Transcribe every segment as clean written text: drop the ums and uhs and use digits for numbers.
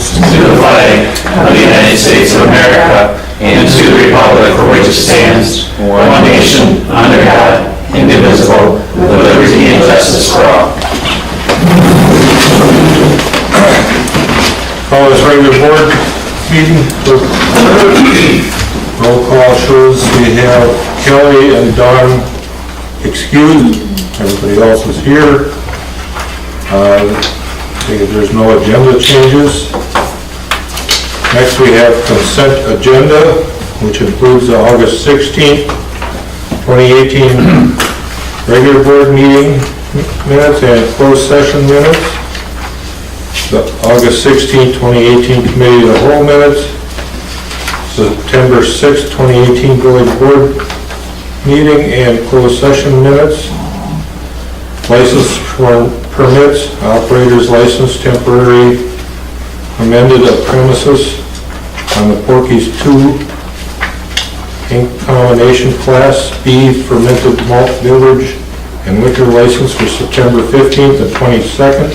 allegiance to the flag of the United States of America and to the republic for which it stands, one nation, under God, indivisible, with liberty and justice for all. Call this regular board meeting. Roll call shows we have Kelly and Dawn excused. Everybody else is here. There's no agenda changes. Next we have consent agenda, which includes the August 16th, 2018 regular board meeting minutes and closed session minutes. The August 16, 2018 Committee of the Whole minutes, September 6, 2018 Village Board meeting and closed session minutes, license for permits, operator's license temporary amended premises on the Porky's 2 Inc. combination Class B fermented malt beverage and liquor license for September 15th and 22nd.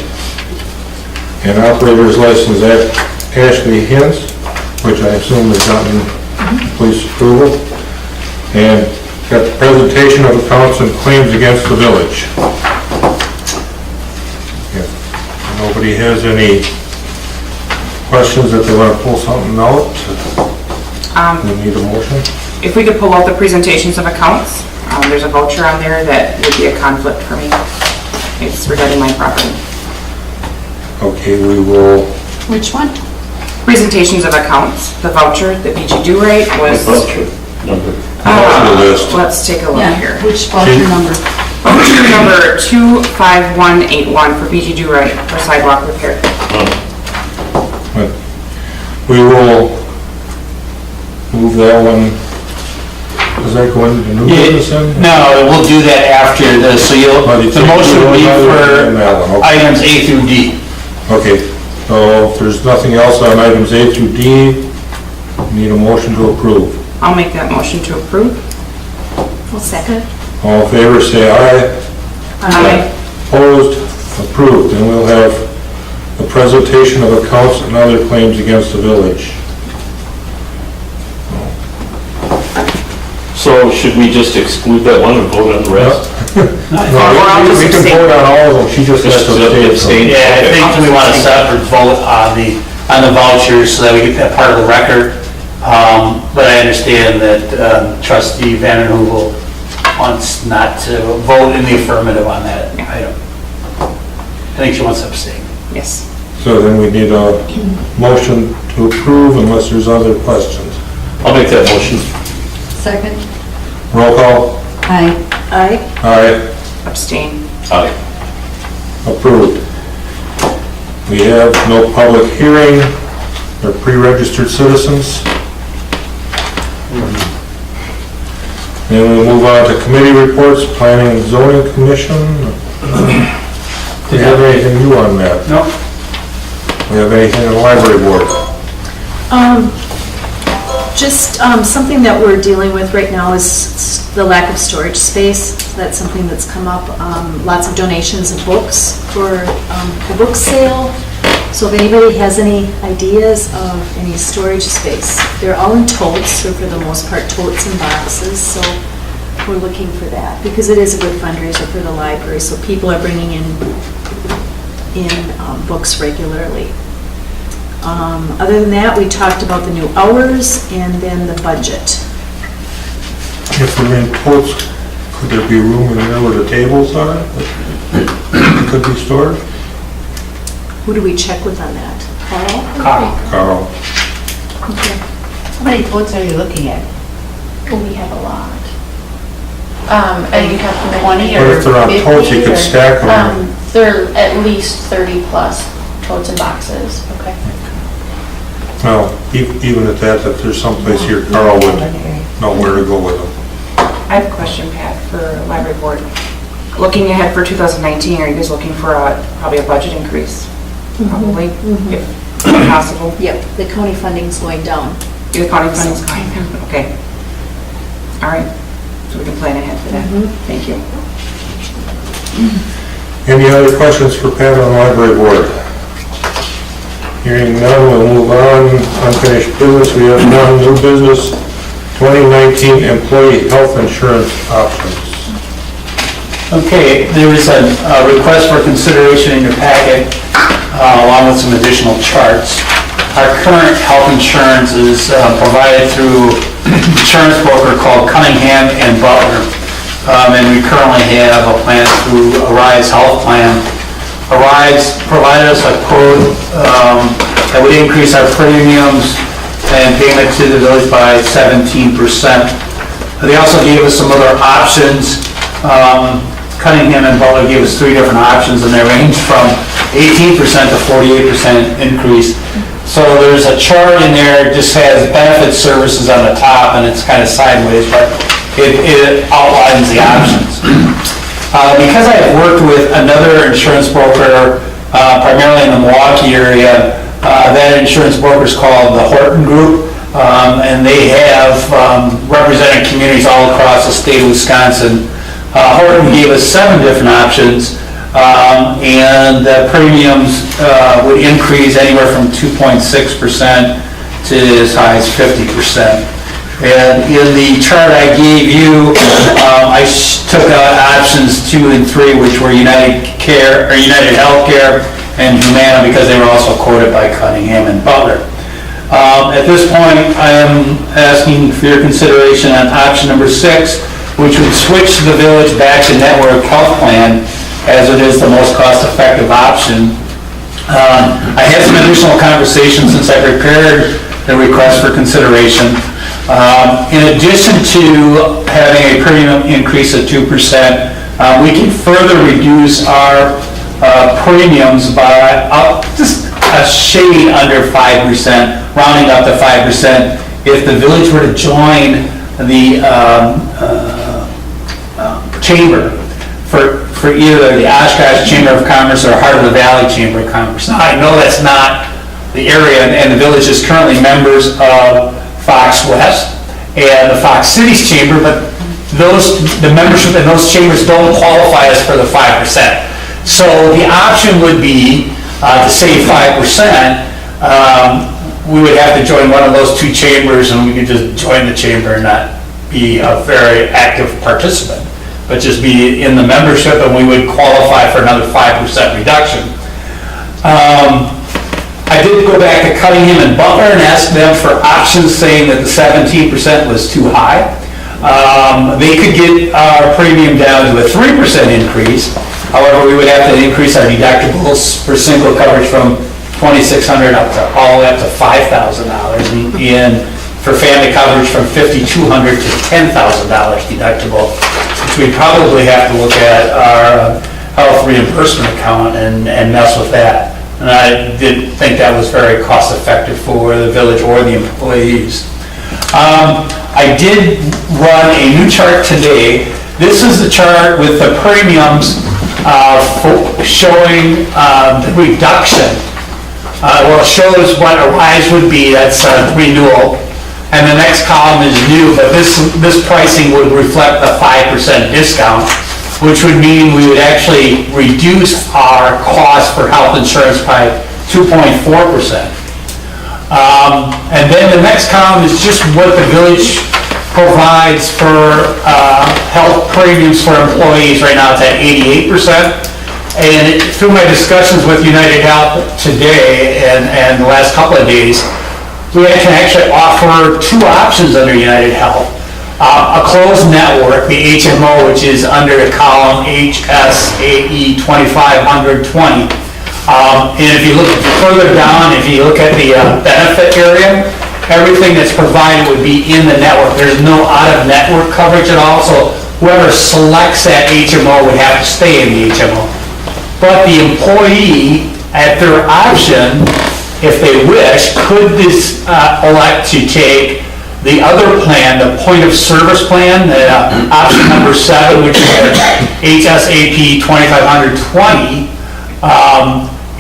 And operator's license at Ashley Hintz, which I assume has gotten police approval. And got the presentation of accounts and claims against the village. If nobody has any questions that they want to pull something out, we need a motion. If we could pull out the presentations of accounts, there's a voucher on there that would be a conflict for me. It's regarding my property. Okay, we will. Which one? Presentations of accounts, the voucher that BG Do Right was. Voucher number. Voucher list. Let's take a look here. Which voucher number? Voucher number 25181 for BG Do Right for sidewalk repair. We will move that one. Does that go into the new business then? No, we'll do that after this, so the motion will be for items A through D. Okay, so if there's nothing else on items A through D, need a motion to approve. I'll make that motion to approve. Well, second. All in favor, say aye. Aye. Opposed? Approved. And we'll have the presentation of accounts and other claims against the village. So should we just exclude that one and vote on the rest? No, we can vote on all of them, she just has to abstain. Yeah, I think we want to separate vote on the vouchers so that we get that part of the record. But I understand that trustee Van Hoovel wants not to vote in the affirmative on that item. I think she wants to abstain. Yes. So then we need a motion to approve unless there's other questions. I'll make that motion. Second. Roll call. Aye. Aye. Aye. Abstain. Aye. Approved. We have no public hearing or pre-registered citizens. Then we move on to committee reports, Planning and Zoning Commission. Do you have anything new on that? No. Do you have anything on the library board? Just something that we're dealing with right now is the lack of storage space. That's something that's come up. Lots of donations of books for the book sale. So if anybody has any ideas of any storage space, they're all in totes, so for the most part totes and boxes. So we're looking for that because it is a good fundraiser for the library. So people are bringing in books regularly. Other than that, we talked about the new hours and then the budget. If we're in totes, could there be room in there where the tables are that could be stored? Who do we check with on that? Carl. Okay. How many totes are you looking at? Oh, we have a lot. And you have 20 or But if they're on 50 totes, you could or- stack them. They're at least 30 plus totes and boxes. Okay. Well, even at that, if there's someplace here, Carl would know where to go with them. I have a question, Pat, for library board. Looking ahead for 2019, are you guys looking for probably a budget increase? Probably, if possible. Yep, the county funding's going down. The county funding's going down, okay. All right, so we can plan ahead for that. Thank you. Any other questions for Pat on the library board? Hearing none, we'll move on. Unfinished business, we have none. New business, 2019 employee health insurance options. Okay, there is a request for consideration in your packet, along with some additional charts. Our current health insurance is provided through an insurance broker called Cunningham and Butler. And we currently have a plan through Arise Health Plan. Arise provided us a quote that would increase our premiums and payment to the village by 17%. They also gave us some other options. Cunningham and Butler gave us 3 different options, and they range from 18% to 48% increase. So there's a chart in there, it just has benefit services on the top, and it's kind of sideways, but it outlines the options. Because I have worked with another insurance broker, primarily in the Milwaukee area, that insurance broker is called the Horton Group, and they have represented communities all across the state of Wisconsin. Horton gave us 7 different options, and the premiums would increase anywhere from 2.6% to as high as 50%. And in the chart I gave you, I took out options 2 and 3, which were United Healthcare and Humana, because they were also quoted by Cunningham and Butler. At this point, I am asking for your consideration on option number 6, which would switch the village back to network health plan, as it is the most cost-effective option. I had some additional conversations since I prepared the request for consideration. In addition to having a premium increase of 2%, we can further reduce our premiums by just a shade under 5%, rounding up to 5%, if the village were to join the chamber for either the Oshkosh Chamber of Commerce or Heart of the Valley Chamber of Commerce. Now, I know that's not the area, and the village is currently members of Fox West and the Fox Cities Chamber, but the membership in those chambers don't qualify us for the 5%. So the option would be to save 5%. We would have to join one of those 2 chambers, and we could just join the chamber and not be a very active participant, but just be in the membership, and we would qualify for another 5% reduction. I did go back to Cunningham and Butler and ask them for options, saying that the 17% was too high. They could get our premium down to a 3% increase. However, we would have to increase our deductibles for single coverage from $2,600 up to all the way up to $5,000, and for family coverage from $5,200 to $10,000 deductible, which we'd probably have to look at our health reimbursement account and mess with that. And I didn't think that was very cost effective for the village or the employees. I did run a new chart today. This is the chart with the premiums showing the reduction. Well, it shows what a rise would be, that's renewal. And the next column is new, but this pricing would reflect the 5% discount, which would mean we would actually reduce our cost for health insurance by 2.4%. And then the next column is just what the village provides for health premiums for employees. Right now it's at 88%. And through my discussions with United Health today and the last couple of days, we can actually offer 2 options under United Health. A closed network, the HMO, which is under the column HSAE 2520. And if you look further down, if you look at the benefit area, everything that's provided would be in the network. There's no out-of-network coverage at all, so whoever selects that HMO would have to stay in the HMO. But the employee, at their option, if they wish, could elect to take the other plan, the point of service plan, option number 7, which is HSAP 2520,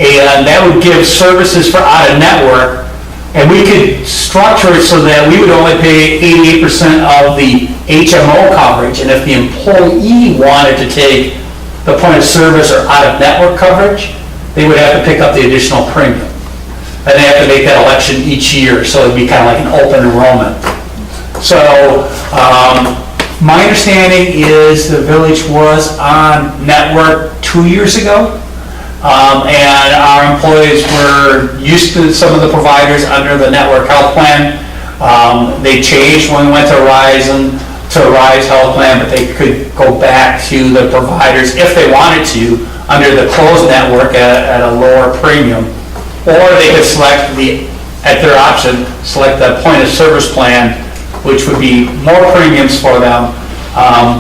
and that would give services for out-of-network, and we could structure it so that we would only pay 88% of the HMO coverage, and if the employee wanted to take the point of service or out-of-network coverage, they would have to pick up the additional premium. and they have to make that election each year, so it'd be kind of like an open enrollment. So, my understanding is the village was on network 2 years ago, and our employees were used to some of the providers under the network health plan. They changed when we went to Rise Health Plan, but they could go back to the providers if they wanted to under the closed network at a lower premium, or they could select at their option, select the point of service plan, which would be more premiums for them,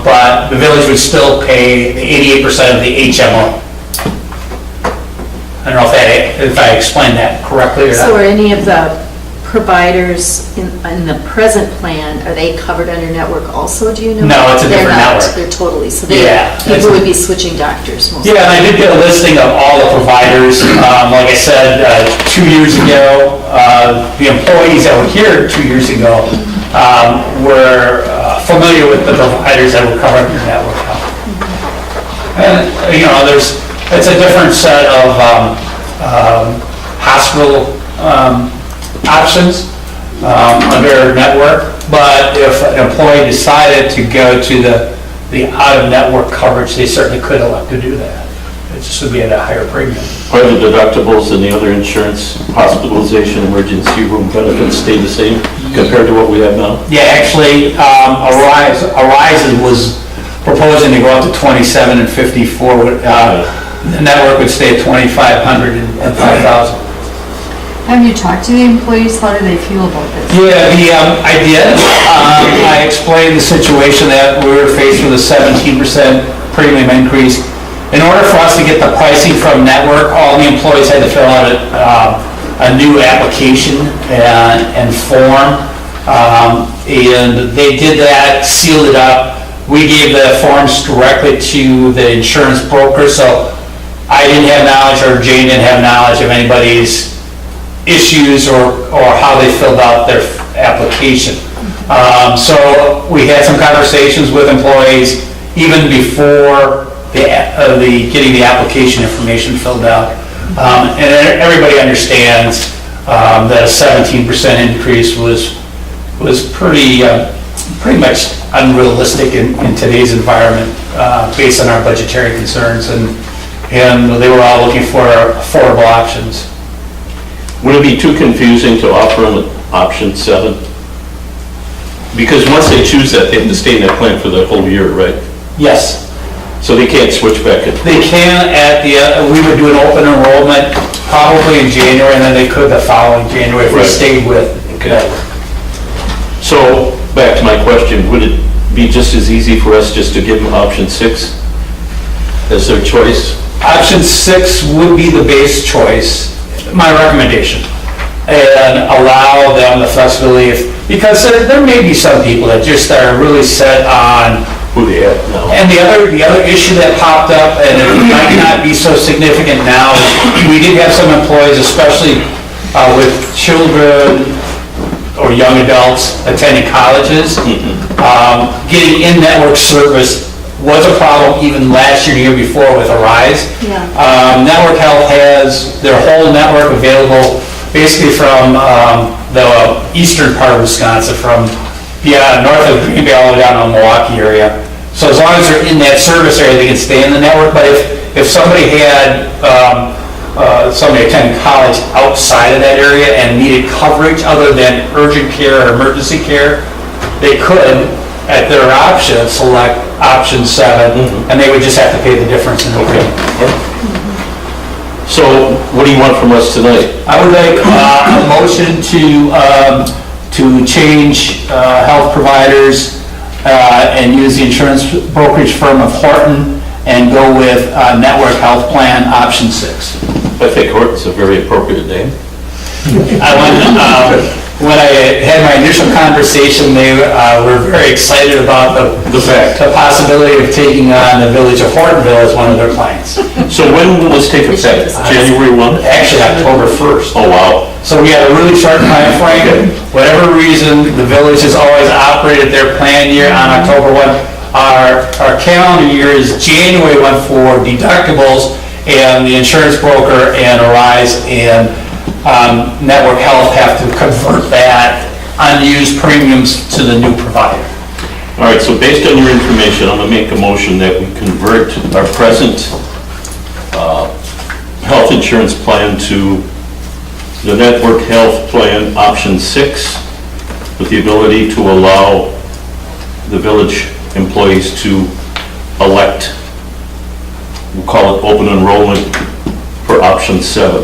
but the village would still pay the 88% of the HMO. I don't know if I explained that correctly or So are not. any of the providers in the present plan, are they covered under network also, do you know? No, it's a different They're not, network. they're totally, so Yeah, people would be switching doctors mostly. Yeah, and I did get a listing of all the providers. Like I said, 2 years ago, the employees that were here 2 years ago were familiar with the providers that were covered under network health. And, it's a different set of hospital options under network, but if an employee decided to go to the out-of-network coverage, they certainly could elect to do that. It just would be at a higher premium. Are the deductibles and the other insurance, hospitalization, emergency room benefits stay the same compared to what we have now? Yeah, actually, Arise was proposing to go up to 27 and 54. The network would stay at 2,500 and 5,000. Have you talked to the employees? How do they feel about this? Yeah, I did. I explained the situation that we were faced with a 17% premium increase. In order for us to get the pricing from network, all the employees had to fill out a new application and form. And they did that, sealed it up. We gave the forms directly to the insurance broker, so I didn't have knowledge, or Jane didn't have knowledge of anybody's issues or how they filled out their application. So we had some conversations with employees even before getting the application information filled out. And everybody understands that a 17% increase was pretty much unrealistic in today's environment based on our budgetary concerns, and they were all looking for affordable options. Would it be too confusing to offer them option 7? Because once they choose that, they have to stay in that plan for the whole year, right? Yes. So they can't switch back. They can we would do an open enrollment probably in January, and then they could the following January if we Right. stayed with. Okay. So, back to my question, would it be just as easy for us just to give them option 6 as their choice? Option 6 would be the base choice, my recommendation, and allow them the flexibility, because there may be some people that just are really set on. Who they have now? And the other issue that popped up, and it might not be so significant now, is we did have some employees, especially with children or young adults attending colleges, getting in-network service was a problem even last year, the year before with Arise. Yeah. Network Health has their whole network available basically from the eastern part of Wisconsin, from north of Green Bay all the way down to the Milwaukee area. So as long as they're in that service area, they can stay in the network. But if somebody had somebody attending college outside of that area and needed coverage other than urgent care or emergency care, they could, at their option, select option 7, and they would just have to pay the difference in the premium. So, what do you want from us tonight? I would like a motion to change health providers and use the insurance brokerage firm of Horton and go with network health plan option 6. I think Horton's a very appropriate name. When I had my initial conversation, they were very excited about the possibility of taking on the village of Hortonville as one of their clients. So when will this take effect? January 1? Actually, October 1st. Oh, wow. So we had a really short time frame. Whatever reason, the village has always operated their plan year on October 1. Our calendar year is January 1 for deductibles, and the insurance broker and Arise and Network Health have to convert that unused premiums to the new provider. All right, so based on your information, I'm gonna make a motion that we convert our present health insurance plan to the Network Health Plan Option 6, with the ability to allow the village employees to elect, we'll call it open enrollment for Option 7,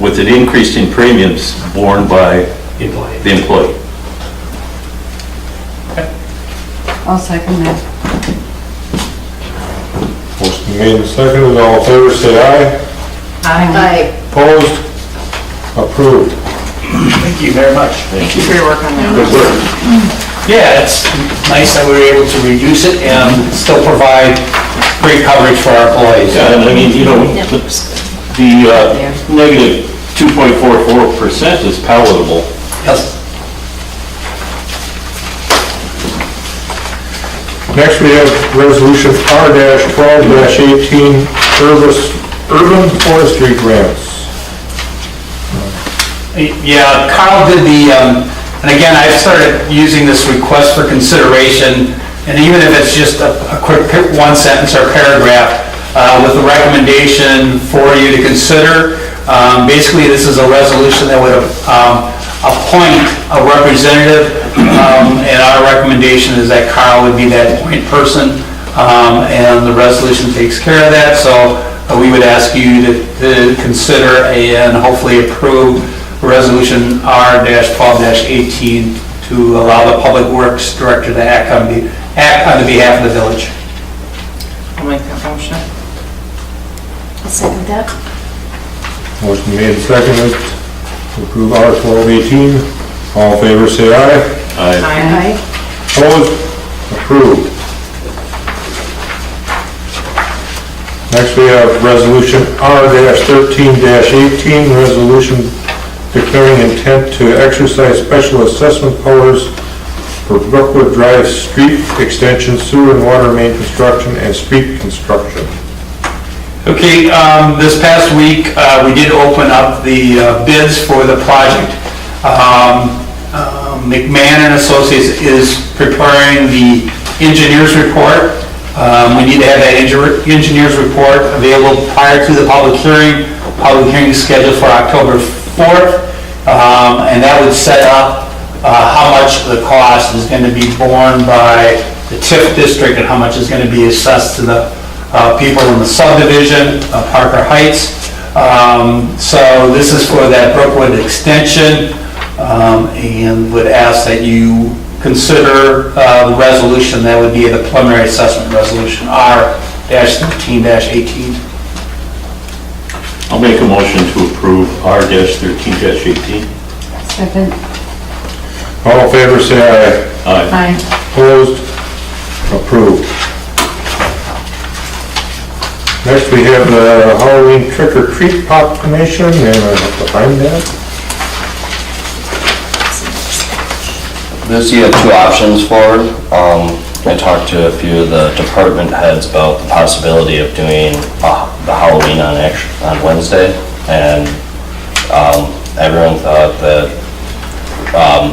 with an increase in premiums borne by the employee. I'll second that. Motion made and seconded, all in favor, say aye. Aye. Opposed? Approved. Thank you very much. Thank you for your work on that. Good work. Yeah, it's nice that we were able to reduce it and still provide great coverage for our employees. Yeah, and I mean, you know, the negative 2.44% is palatable. Yes. Next, we have Resolution R-12-18, urban forestry grants. Yeah, Carl did the, and again, I've started using this request for consideration, and even if it's just a quick one sentence or paragraph, with a recommendation for you to consider. Basically, this is a resolution that would appoint a representative, and our recommendation is that Carl would be that point person, and the resolution takes care of that, so we would ask you to consider and hopefully approve Resolution R-12-18 to allow the Public Works Director to act on behalf of the village. I'll make that motion. I'll second that. Motion made and seconded to approve R-12-18. All in favor, say aye. Aye. Opposed? Approved. Next, we have Resolution R-13-18, resolution declaring intent to exercise special assessment powers for Brookwood Drive street extension, sewer and water main construction, and street construction. Okay, this past week, we did open up the bids for the project. McMahon and Associates is preparing the engineer's report. We need to have that engineer's report available prior to the public hearing. Public hearing is scheduled for October 4th, and that would set up how much the cost is going to be borne by the TIF district and how much is going to be assessed to the people in the subdivision, Parker Heights. So this is for that Brookwood extension, and would ask that you consider the resolution. That would be the preliminary assessment resolution, R-13-18. I'll make a motion to approve R-13-18. Second. All in favor, say aye. Aye. Opposed? Approved. Next, we have the Halloween trick or treat proclamation, and I have to find that. This you have two options for. I talked to a few of the department heads about the possibility of doing the Halloween on Wednesday, and everyone thought that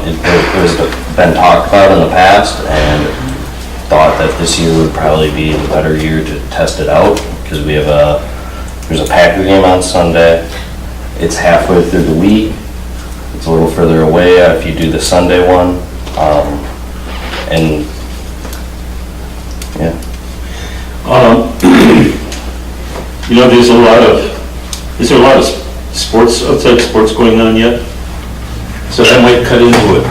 it was been talked about in the past, and thought that this year would probably be a better year to test it out, because we have there's a Packer game on Sunday. It's halfway through the week. It's a little further away if you do the Sunday one. And yeah. You know, is there a lot of sports, outside sports going on yet? So that might cut into it.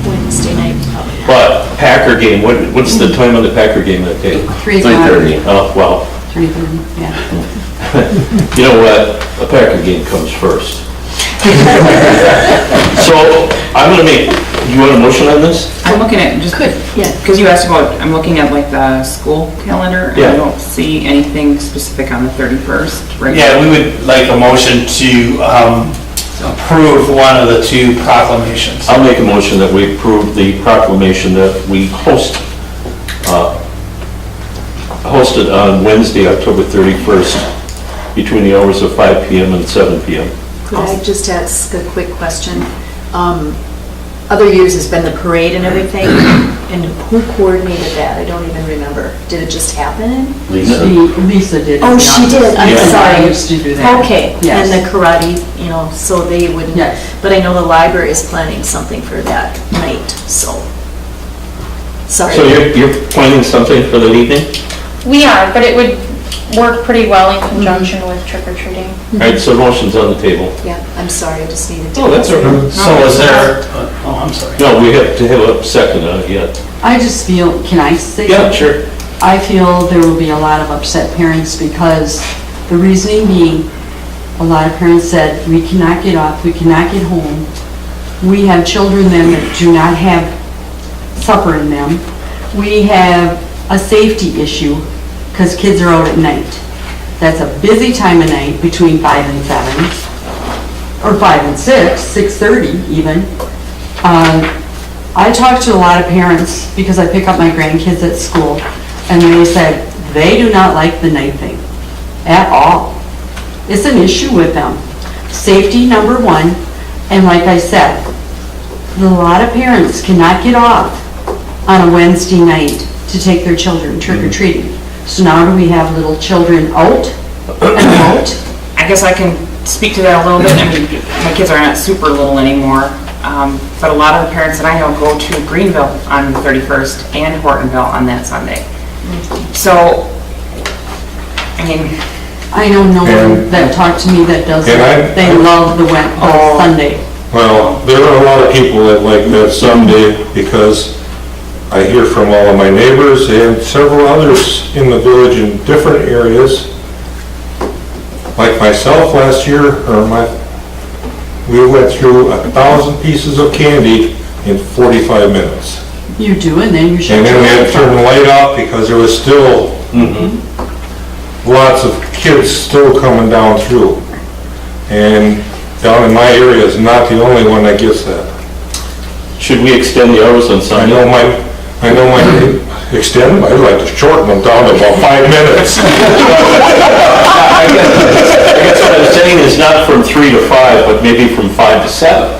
Wednesday night, probably. But Packer game, what's the time on the Packer game that day? 3:30. Oh, wow. 3:30, yeah. You know what? A Packer game comes first. So I'm gonna make, you want a motion on this? I'm looking at, just Yeah. because you asked about, I'm looking at like the school calendar, and Yeah. I don't see anything specific on the 31st, right? Yeah, we would like a motion to approve one of the two proclamations. I'll make a motion that we approve the proclamation that we hosted on Wednesday, October 31st, between the hours of 5 p.m. and 7 p.m. Could I just ask a quick question? Other years has been the parade and everything, and who coordinated that? I don't even remember. Did it just happen? Lisa did. Oh, she did, I'm Yeah. sorry. I used to do that. Okay, Yes. and the karate, so they wouldn't. Yes. But I know the library is planning something for that night, so. Sorry. So you're planning something for that evening? We are, but it would work pretty well in conjunction with trick or treating. All right, so motion's on the table. Yeah, I'm sorry, I just needed to. Oh, that's all right. So is there, I'm sorry. No, we have to have a second on it yet. I just feel, can I say? Yeah, something? sure. I feel there will be a lot of upset parents because the reasoning being, a lot of parents said, we cannot get off, we cannot get home. We have children then that do not have supper in them. We have a safety issue because kids are out at night. That's a busy time of night between 5 and 7, or 5 and 6, 6:30 even. I talked to a lot of parents because I pick up my grandkids at school, and they said they do not like the night thing at all. It's an issue with them. Safety, number one, and like I said, a lot of parents cannot get off on a Wednesday night to take their children trick-or-treating. So now do we have little children out and about? I guess I can speak to that a little bit. I mean, my kids are not super little anymore, but a lot of the parents that I know go to Greenville on the 31st and Hortonville on that Sunday. So, I mean, I know no one that talked to me that does that. They love the Sunday. Well, there are a lot of people that like that Sunday because I hear from all of my neighbors and several others in the village in different areas. Like myself last year, we went through 1,000 pieces of candy in 45 minutes. You do, and then you should. And then we had to turn the light off because there was still lots of kids still coming down through. And down in my area is not the only one that gets that. Should we extend the hours on I Sunday? know my extend them, I'd like to shorten them down to about 5 minutes. I guess what I was saying is not from 3 to 5, but maybe from 5 to 7.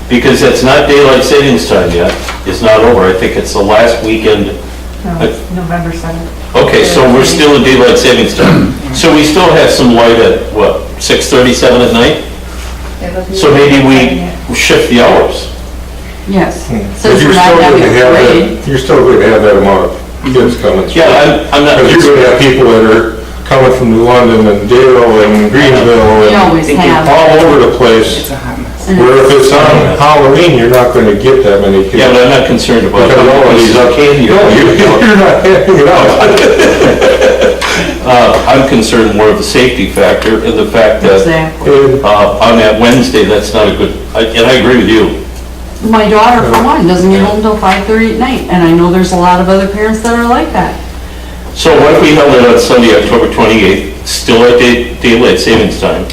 Because it's not daylight savings time yet. It's not over. I think it's the last weekend. November 7th. Okay, so we're still in daylight savings time. So we still have some light at, what, 6:37 at night? So maybe we shift the hours. Yes. But Since we're not having a parade. You're still going to have that amount of kids coming through. Yeah, I'm not. But you're going to have people that are coming from New London and Dale and Greenville We always and have. all over the place. it's a hot mess. Where if it's on Halloween, you're not going to get that many kids. Yeah, but I'm not concerned about Because all of these candy. No, you're not handing it out. I'm concerned more of the safety factor and the fact that Exactly. on that Wednesday, that's not a good, and I agree with you. My daughter, for one, doesn't get home till 5:30 at night, and I know there's a lot of other parents that are like that. So what if we held it on Sunday, October 28th, still at daylight savings time,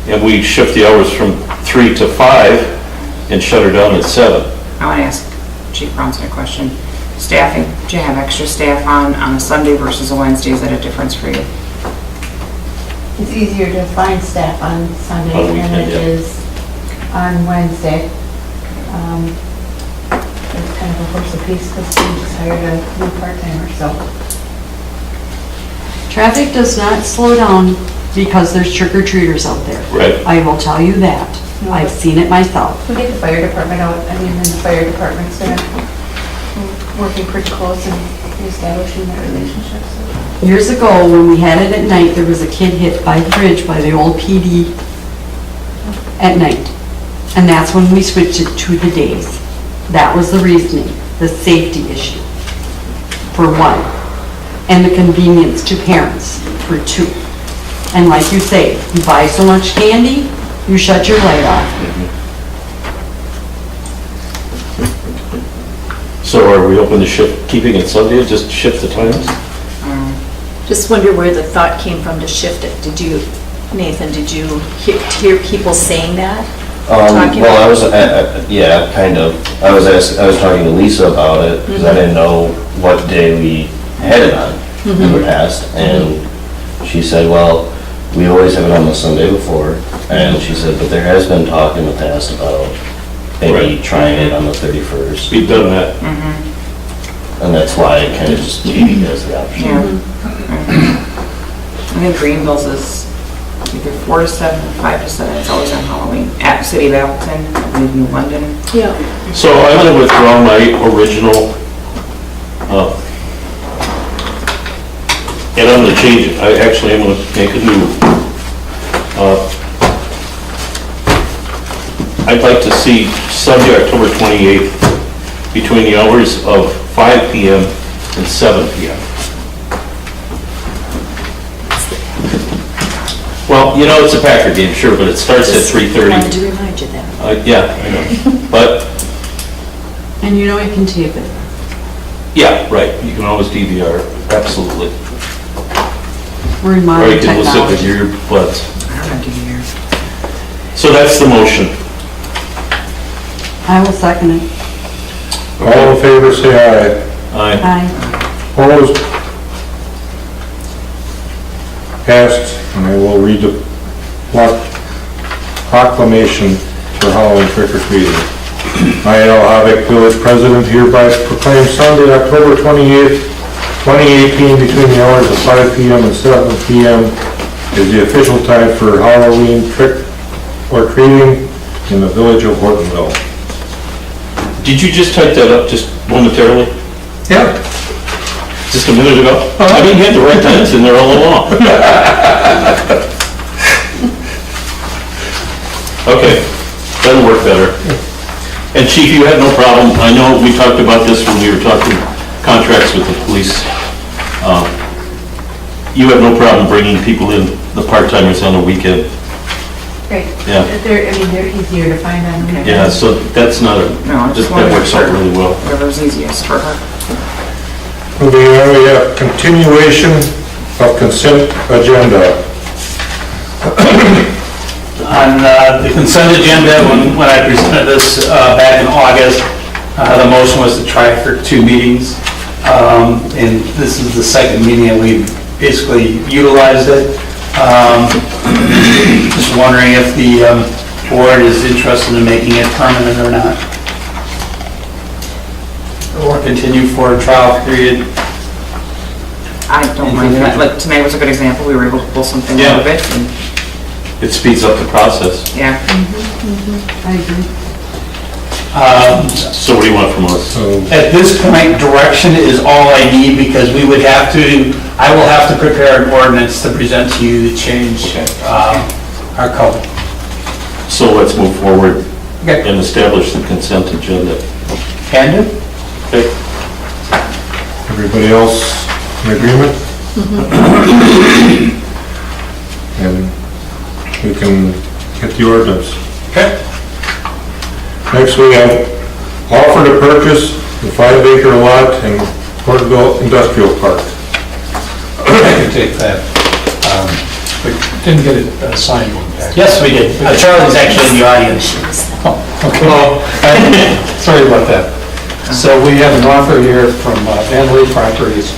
and we shift the hours from 3 to 5 and shut her down at 7? I want to ask Chief Bronson a question. Staffing, do you have extra staff on a Sunday versus a Wednesday? Is that a difference for you? It's easier to find staff on Sunday On than weekend, it yeah. is on Wednesday. It's kind of a horse apiece because we just hired a new part-timer, so. Traffic does not slow down because there's trick-or-treaters out there. Right. I will tell you that. No, I've but- seen it myself. We get the fire department out, I mean, and the fire department's been working pretty close and establishing that relationship, so. Years ago, when we had it at night, there was a kid hit by the bridge by the old PD at night. And that's when we switched it to the days. That was the reasoning, the safety issue, for one, and the convenience to parents, for two. And like you say, you buy so much candy, you shut your light off. So are we open to keeping it Sunday, just shift the times? Just wonder where the thought came from to shift it. Did you, Nathan, did you hear people saying that? Talking Well, I about- was, yeah, kind of. I was talking to Lisa about it, because I didn't know what day we had it on in the past, and she said, well, we always have it on the Sunday before, and she said, but there has been talk in the past about maybe Right. trying it on the 31st. We've done that. And that's why I kind of just gave you guys the option. Yeah. I think Greenville's is either 4 to 7, 5 to 7, it's always on Halloween. At City of Appleton, I believe New London. Yeah. So I'm going to withdraw my original, and I'm going to change it. I actually am going to make a new. I'd like to see Sunday, October 28th, between the hours of 5 PM and 7 PM. Well, you know, it's a Packer game, sure, but it starts at 3:30. Wanted to remind you that. Yeah, I know. But, And you know you can tape it. yeah, right, you can always DVR, absolutely. We're in Or modern you can listen with technology. your buds. I don't know, here. So that's the motion. I will second it. All in favor, say aye. Aye. Aye. Opposed? Passed, and I will read the proclamation for Halloween trick or treating. I, Al Habeck, Village President, hereby proclaim Sunday, October 28th, 2018, between the hours of 5 PM and 7 PM is the official time for Halloween trick or treating in the village of Hortonville. Did you just type that up just momentarily? Yeah. Just a minute ago? I didn't get the right time, it's in there all along. Okay, that'll work better. And Chief, you had no problem, I know we talked about this when we were talking contracts with the police. You have no problem bringing people in, the part-timers on the weekend. Great. Yeah. They're easier to find on. the Yeah, so that's not a, No, I just that wanted to works out really well. Whatever's easiest for her. Moving on, we have continuation of consent agenda. On the consent agenda, when I presented this back in August, the motion was to try for 2 meetings. And this is the second meeting that we've basically utilized it. Just wondering if the board is interested in making it permanent or not. Or continue for a trial period. I don't mind that, like tonight was a good example, we were able to pull something out of it, and, It speeds up the process. yeah. I agree. So what do you want from us? So, At this point, direction is all I need because I will have to prepare an ordinance to present to you to change our code. So let's move forward Okay. and establish the consent agenda. Can do? Okay. everybody else in agreement? And we can get the ordinance. Okay. Next, we have offer to purchase the 5-acre lot in Hortonville Industrial Park. I can take that. We didn't get it signed one back. Yes, we did. Charlie's actually in the audience. Okay. Sorry about that. So we have an offer here from Van Lee Properties.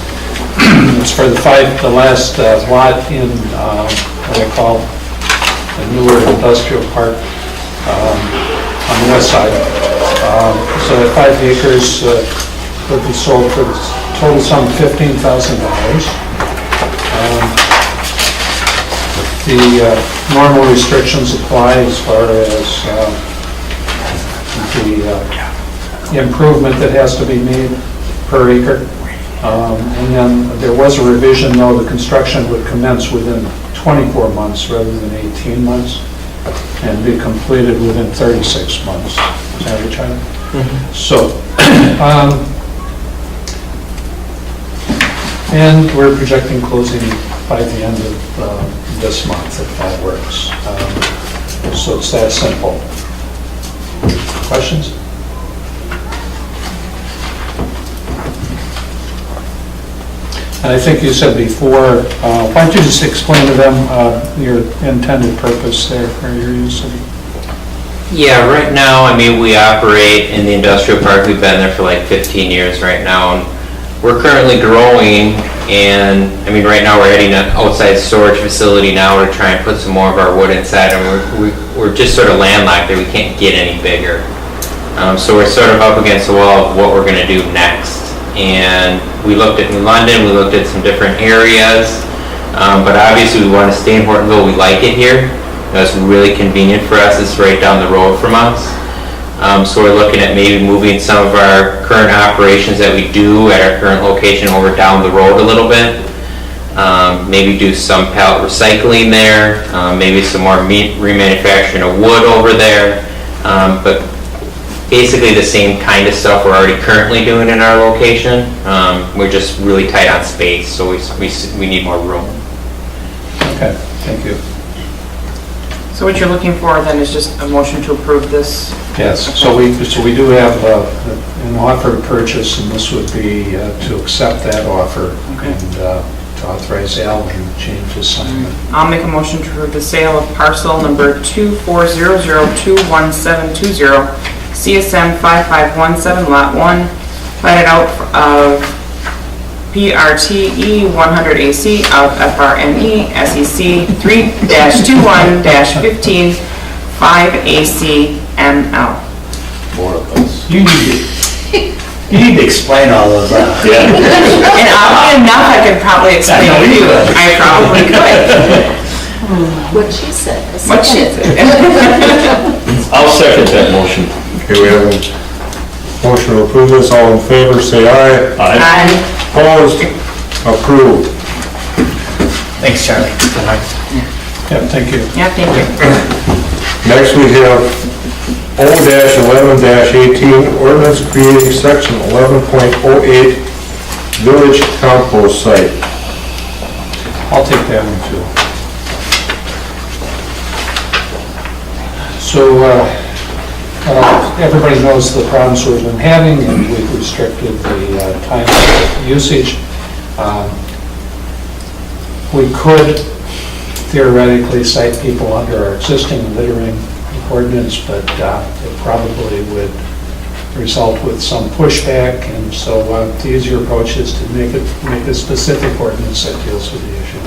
It's for the last lot in what I call the newer industrial park on the west side. So that 5 acres would be sold for the total sum of $15,000. The normal restrictions apply as far as the improvement that has to be made per acre. And then there was a revision, though, the construction would commence within 24 months rather than 18 months and be completed within 36 months. Is that what you're trying to? So, and we're projecting closing by the end of this month, if that works. So it's that simple. Questions? And I think you said before, why don't you just explain to them your intended purpose there, or your use of it? Yeah, right now, I mean, we operate in the industrial park. We've been there for like 15 years right now. And we're currently growing, and, I mean, right now we're adding an outside storage facility now to try and put some more of our wood inside, and we're just sort of landlocked there, we can't get any bigger. So we're sort of up against the wall of what we're gonna do next. And we looked at New London, we looked at some different areas, but obviously we wanna stay in Hortonville, we like it here. It's really convenient for us, it's right down the road from us. So we're looking at maybe moving some of our current operations that we do at our current location over down the road a little bit. Maybe do some pallet recycling there, maybe some more remanufacturing of wood over there. But basically the same kind of stuff we're already currently doing in our location. We're just really tight on space, so we need more room. Okay, thank you. So what you're looking for then is just a motion to approve this? Yes, so we do have an offer to purchase, and this would be to accept that offer Okay. and to authorize Al to change his assignment. I'll make a motion to approve the sale of parcel number 240021720, CSM 5517, Lot 1, platted out of PRTE 100AC of FRME SEC 3-21-15 5ACML. More of us. You need to explain all those. Yeah. And oddly enough, I could probably explain I know it to you you. would. I probably could. What she said. What shit? I'll second that motion. Okay, we have a motion to approve this. All in favor, say aye. Aye. Opposed? Approved. Thanks, Charlie. Yeah, thank you. Yeah, thank you. Next, we have O-11-18, ordinance creating section 11.08, village compost site. I'll take that one too. So, everybody knows the problems we've been having, and we've restricted the time of usage. We could theoretically cite people under our existing littering ordinance, but it probably would result with some pushback, and so the easier approach is to make a specific ordinance that deals with the issue.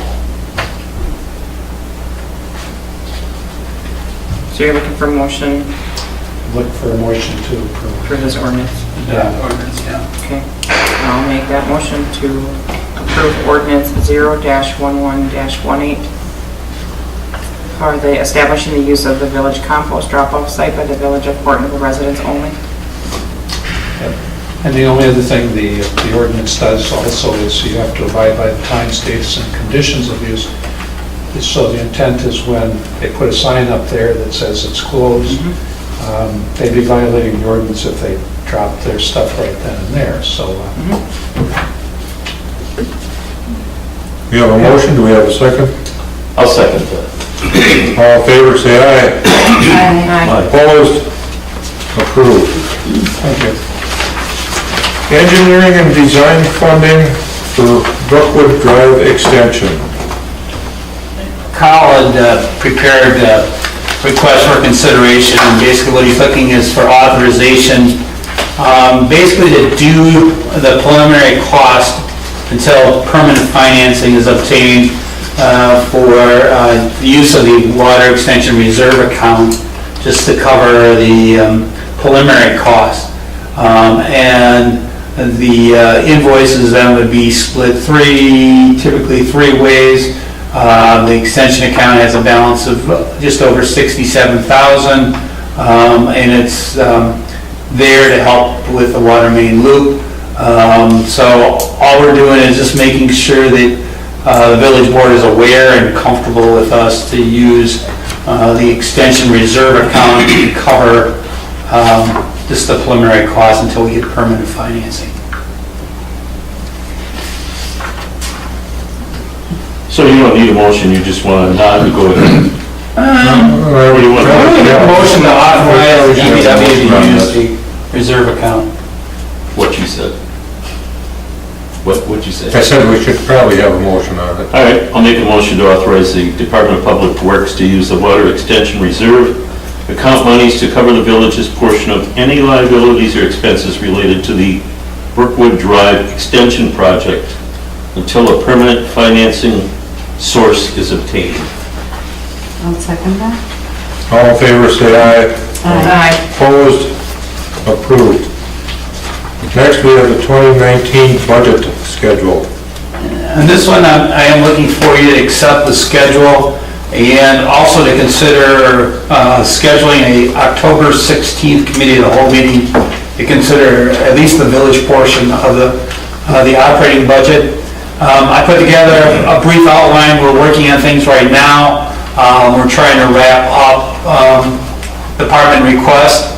So you're looking for a motion Look for a motion to approve. for this ordinance? Yeah. Ordinance, yeah. Okay. I'll make that motion to approve ordinance 0-11-18 for the establishing the use of the village compost drop-off site by the village of Hortonville residents only. And the only other thing the ordinance does also is you have to abide by the times, dates, and conditions of use. So the intent is when they put a sign up there that says it's closed, they'd be violating the ordinance if they drop their stuff right then and there, so. We have a motion, do we have a second? I'll second that. All in favor, say aye. Aye. Opposed? Approved. Thank you. Engineering and design funding for Brookwood Drive extension. Kyle had prepared a request for consideration, and basically what he's looking is for authorization, basically to do the preliminary cost until permanent financing is obtained for the use of the water extension reserve account, just to cover the preliminary cost. And the invoices then would be split typically three ways. The extension account has a balance of just over $67,000, and it's there to help with the water main loop. So all we're doing is just making sure that the village board is aware and comfortable with us to use the extension reserve account to cover just the preliminary cost until we get permanent financing. So you don't need a motion, you just want to nod to go ahead? What do you want? A motion to authorize DPW to use the reserve account. What you said. What'd you say? I said we should probably have a motion on it. All right, I'll make a motion to authorize the Department of Public Works to use the Water Extension Reserve account monies to cover the village's portion of any liabilities or expenses related to the Brookwood Drive Extension Project until a permanent financing source is obtained. I'll second that. All in favor, say aye. Aye. Opposed? Approved. Next, we have the 2019 budget schedule. And this one, I am looking for you to accept the schedule and also to consider scheduling a October 16th committee of the whole meeting to consider at least the village portion of the operating budget. I put together a brief outline. We're working on things right now. We're trying to wrap up department requests.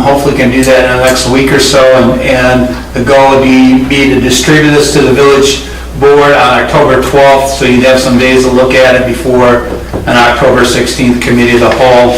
Hopefully can do that in the next week or so, and the goal would be to distribute this to the village board on October 12th, so you'd have some days to look at it before an October 16th committee of the whole.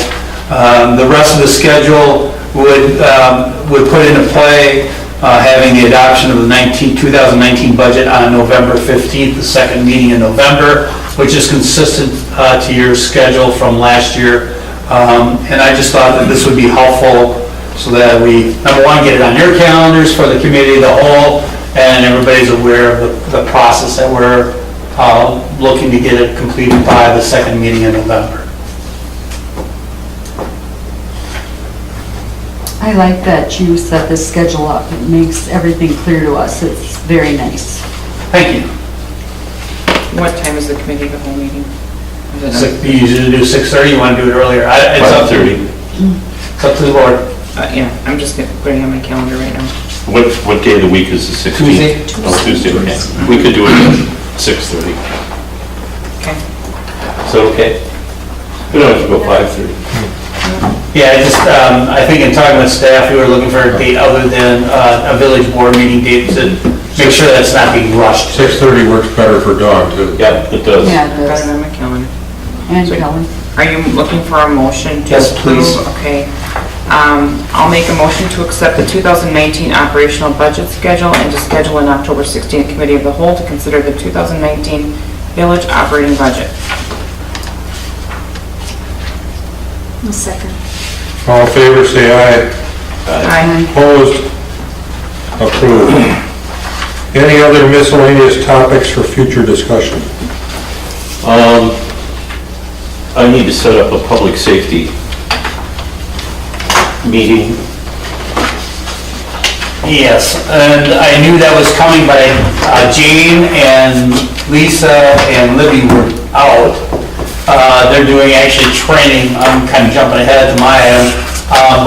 The rest of the schedule would put into play having the adoption of the 2019 budget on November 15th, the second meeting in November, which is consistent to your schedule from last year. And I just thought that this would be helpful so that we, number one, get it on your calendars for the committee of the whole, and everybody's aware of the process that we're looking to get it completed by the second meeting in November. I like that you set this schedule up. It makes everything clear to us. It's very nice. Thank you. What time is the committee of the whole meeting? Is it You usually do 6:30, you want to do it earlier? It's up to 5:30. It's up to the board. Yeah, I'm just putting it on my calendar right now. What day of the week is the 16th? Tuesday. Oh, Tuesday, okay. We could do it at 6:30. Okay. Is that okay? We don't have to go 5:30. Yeah, I think in talking with staff, we were looking for a date other than a village board meeting date to make sure that's not being rushed. 6:30 works better for Dawn, too. Yeah, it does. Yeah, it Got it does. on my calendar. And Kelly. Are you looking for a motion to Yes, approve? please. Okay. I'll make a motion to accept the 2019 operational budget schedule and to schedule an October 16th committee of the whole to consider the 2019 village operating budget. A second. All in favor, say aye. Aye. Opposed? Approved. Any other miscellaneous topics for future discussion? I need to set up a public safety meeting. Yes, and I knew that was coming, but Jane and Lisa and Libby were out. They're doing actually training. I'm kind of jumping ahead to my end.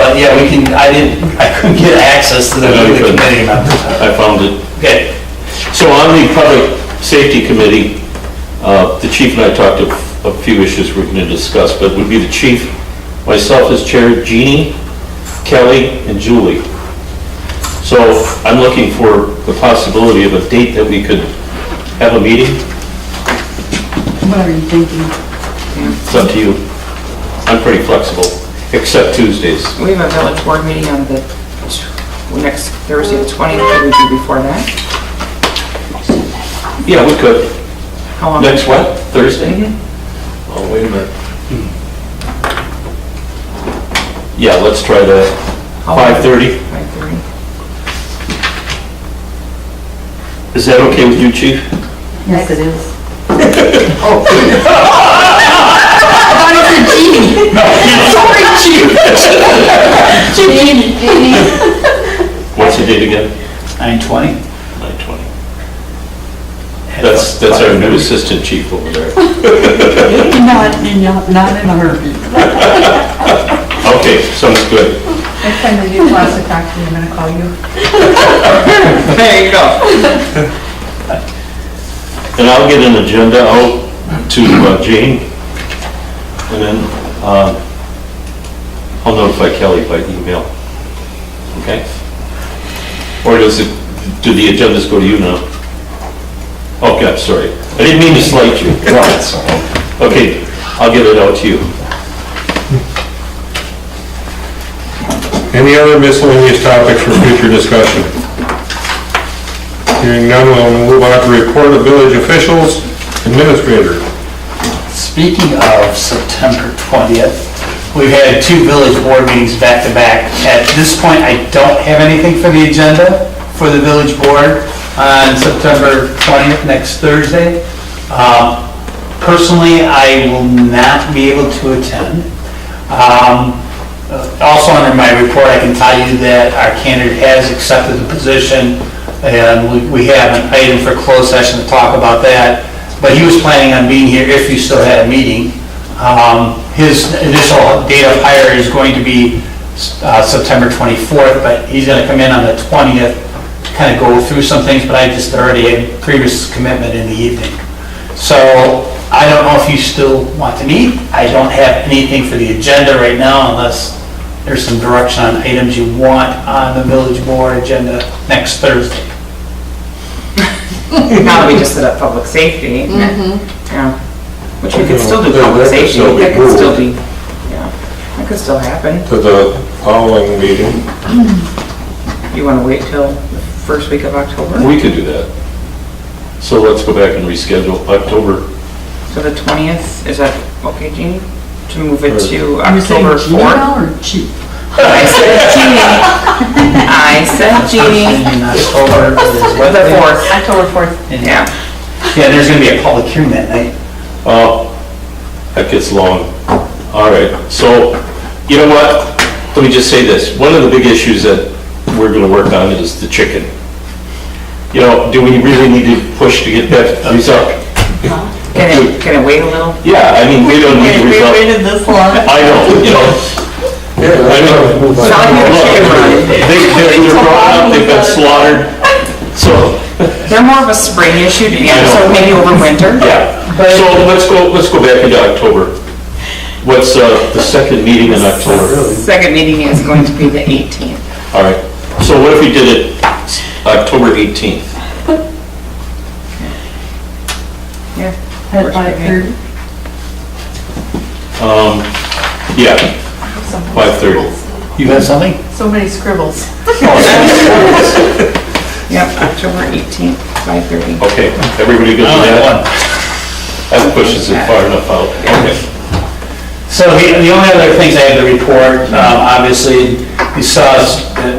But yeah, I couldn't get access to the committee members. I found it. Okay. So on the public safety committee, the chief and I talked of a few issues we're going to discuss, but it would be the chief, myself as chair, Jeannie, Kelly, and Julie. So I'm looking for the possibility of a date that we could have a meeting. What are you thinking? It's up to you. I'm pretty flexible, except Tuesdays. We have a village board meeting on the next Thursday, the 20th. Could we do before that? Yeah, we could. How long? Next what? Thursday? Oh, wait a minute. Yeah, let's try that. 5:30. 5:30. Is that okay with you, chief? Yes, it is. What's the date again? 9:20? 9/20. That's our new assistant chief over there. Not in a hurry. Okay, sounds good. Next time they do class talk to you, I'm gonna call you. There you go. And I'll get an agenda out to Jane, and then I'll notify Kelly by email. Okay? Or do the agendas go to you now? Okay, I'm sorry. I didn't mean to slight you. No, it's all right. Okay, I'll get it out to you. Any other miscellaneous topics for future discussion? Hearing none, we'll move on to report of village officials, administrator. Speaking of September 20th, we've had 2 village board meetings back to back. At this point, I don't have anything for the agenda for the village board on September 20th, next Thursday. Personally, I will not be able to attend. Also under my report, I can tell you that our candidate has accepted the position, and we have an item for closed session to talk about that, but he was planning on being here if you still had a meeting. His initial date of hire is going to be September 24th, but he's going to come in on the 20th to kind of go through some things, but I just already had previous commitment in the evening. So I don't know if you still want to meet. I don't have anything for the agenda right now unless there's some direction on items you want on the village board agenda next Thursday. Now that we just set up public safety. Yeah, which we could still do Yeah, public that could safety, still be that could still moved. be, yeah, that could still happen. To the following meeting. You wanna wait till the first week of October? We could do that. So let's go back and reschedule October. So the 20th, is that okay, Jeannie? To move it to You're October saying 4th? Gmail or cheap? I said Jeannie. I said Jeannie. In October is what The day? 4th, October 4th. yeah. Yeah, there's going to be a public hearing that night. Oh, that gets long. All right, so, you know what? Let me just say this. One of the big issues that we're gonna work on is the chicken. You know, do we really need to push to get that result? Can it wait a little? Yeah, I mean, we don't need the result. waited this long. I know, you know. I know. It's not like we have a chicken run. They're brought up, they've been slaughtered, so, They're more of a spring issue, yeah, so maybe over winter. yeah. So let's go back into October. What's the second meeting in October? Second meeting is going to be the 18th. All right, so what if we did it October 18th? Yeah. At 5:30? Yeah, 5:30. You have something? So many scribbles. Yep, October 18th, 5:30. Okay, everybody good with that? That pushes it far enough out. Okay. So the only other things I have to report, obviously, you saw that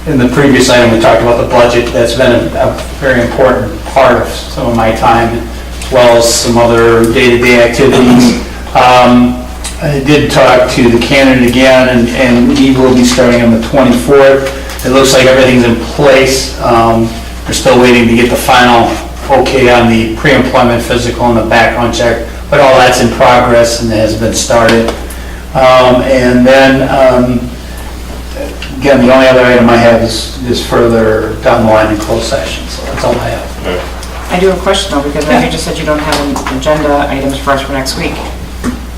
in the previous item, we talked about the budget. That's been a very important part of some of my time, as well as some other day-to-day activities. I did talk to the candidate again, and he will be starting on the 24th. It looks like everything's in place. We're still waiting to get the final okay on the pre-employment physical and the background check, but all that's in progress and has been started. And then, again, the only other item I have is further down the line in closed session, so that's all I have. I do have a question though, because you just said you don't have any agenda items for us for next week.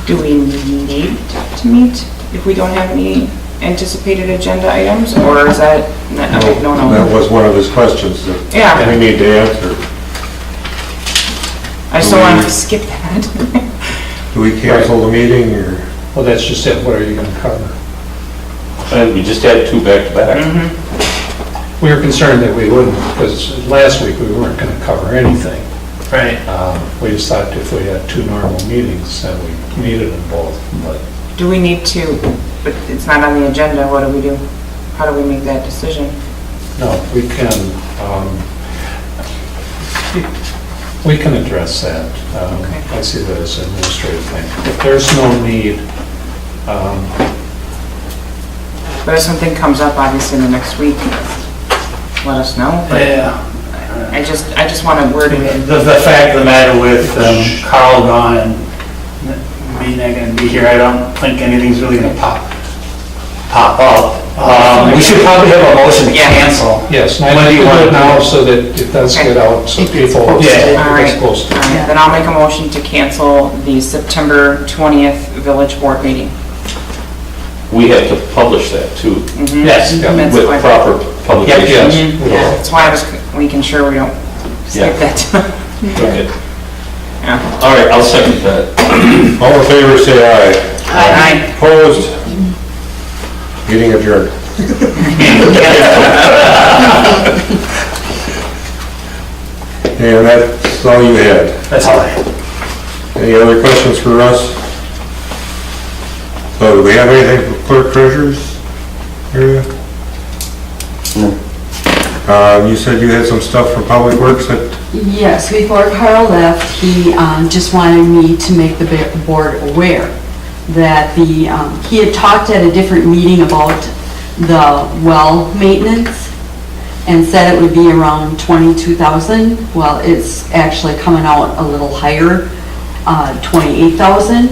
Do we need to meet if we don't have any anticipated agenda items, or is that, okay, no? That was one of his questions that Yeah. we need to answer. I just don't want to skip that. Do we cancel the meeting or? Well, that's just it, what are you gonna cover? And we just had two back-to-back. We were concerned that we wouldn't, because last week we weren't gonna cover anything. Right. We just thought if we had two normal meetings, then we needed them both, but Do we need to, but it's not on the agenda, what do we do? How do we make that decision? no, we can address that. Okay. I see that as an administrative thing. If there's no need, But if something comes up, obviously in the next week, let us know. But Yeah. I just want to word it. The fact of the matter with Carl gone and me not gonna be here, I don't think anything's really gonna pop up. We should probably have a motion to Yeah. cancel. yes, and When I'd do like you to want do to it now do it? so that it does get out, so people, Yeah. All right, it's supposed to. all right, then I'll make a motion to cancel the September 20th village board meeting. We have to publish that too, Yes. That's with fine. proper publication. Yes. Yeah, that's why I was making sure we don't skip Yeah. that. Okay. Yeah. All right, I'll second that. All in favor, say aye. Aye. Opposed? Meeting adjourned. And that's all you had. That's all I have. Any other questions for Russ? So do we have anything for clerk treasurer's area? You said you had some stuff for Public Works that, Yes, before Carl left, he just wanted me to make the board aware that he had talked at a different meeting about the well maintenance and said it would be around 22,000. Well, it's actually coming out a little higher, 28,000.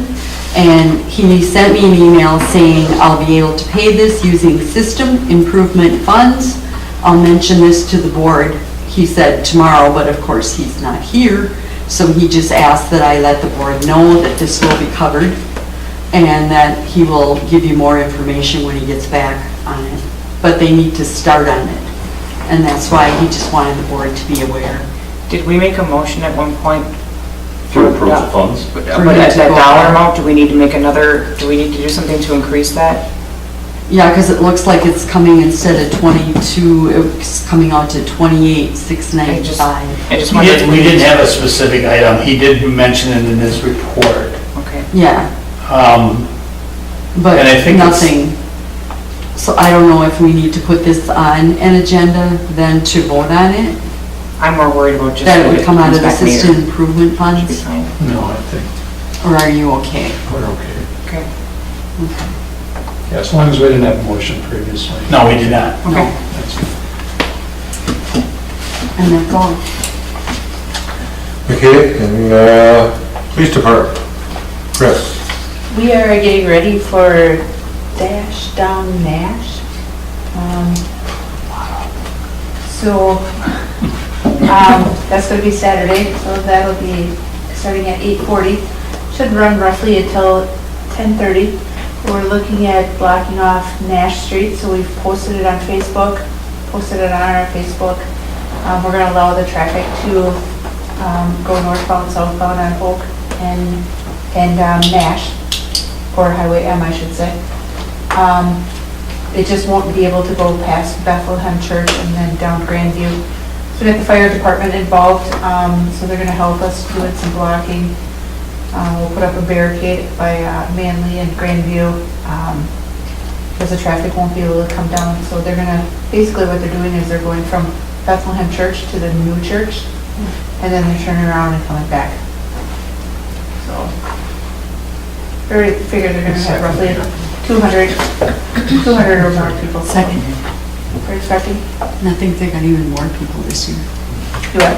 And he sent me an email saying I'll be able to pay this using system improvement funds. I'll mention this to the board, he said tomorrow, but of course he's not here. So he just asked that I let the board know that this will be covered and that he will give you more information when he gets back on it. But they need to start on it. And that's why he just wanted the board to be aware. Did we make a motion at one point? To approve the funds? But at that dollar amount, do we need to make another, do we need to do something to increase that? Yeah, because it looks like it's coming, instead of 22, it's coming out to 28,695. I just wondered. We didn't have a specific item. He did mention it in his report. Okay. Yeah, but And I think it's- nothing. So I don't know if we need to put this on an agenda then to vote on it, I'm more worried about just. that it would come out of the comes back later. system improvement Should be funds, fine. No, I think or are you okay? we're okay. Okay. Yeah, as long as we didn't have a motion previously. No, we did not. Okay. That's good. And that's all. okay, and Police Department, Chris. We are getting ready for Dash Down Nash. So, that's gonna be Saturday, so that'll be starting at 8:40. Should run roughly until 10:30. We're looking at blocking off Nash Street, so we've posted it on Facebook, posted it on our Facebook. We're gonna allow the traffic to go northbound, southbound on Oak and Nash, or Highway M, I should say. It just won't be able to go past Bethlehem Church and then down Grandview. So we got the fire department involved, so they're gonna help us doing some blocking. We'll put up a barricade by Manly and Grandview, because the traffic won't be able to come down. So they're gonna, basically what they're doing is they're going from Bethlehem Church to the new church, and then they're turning around and coming back. So, figure they're gonna have roughly 200 or more people. Second. We're expecting. And I think they got even more people this year. Do what?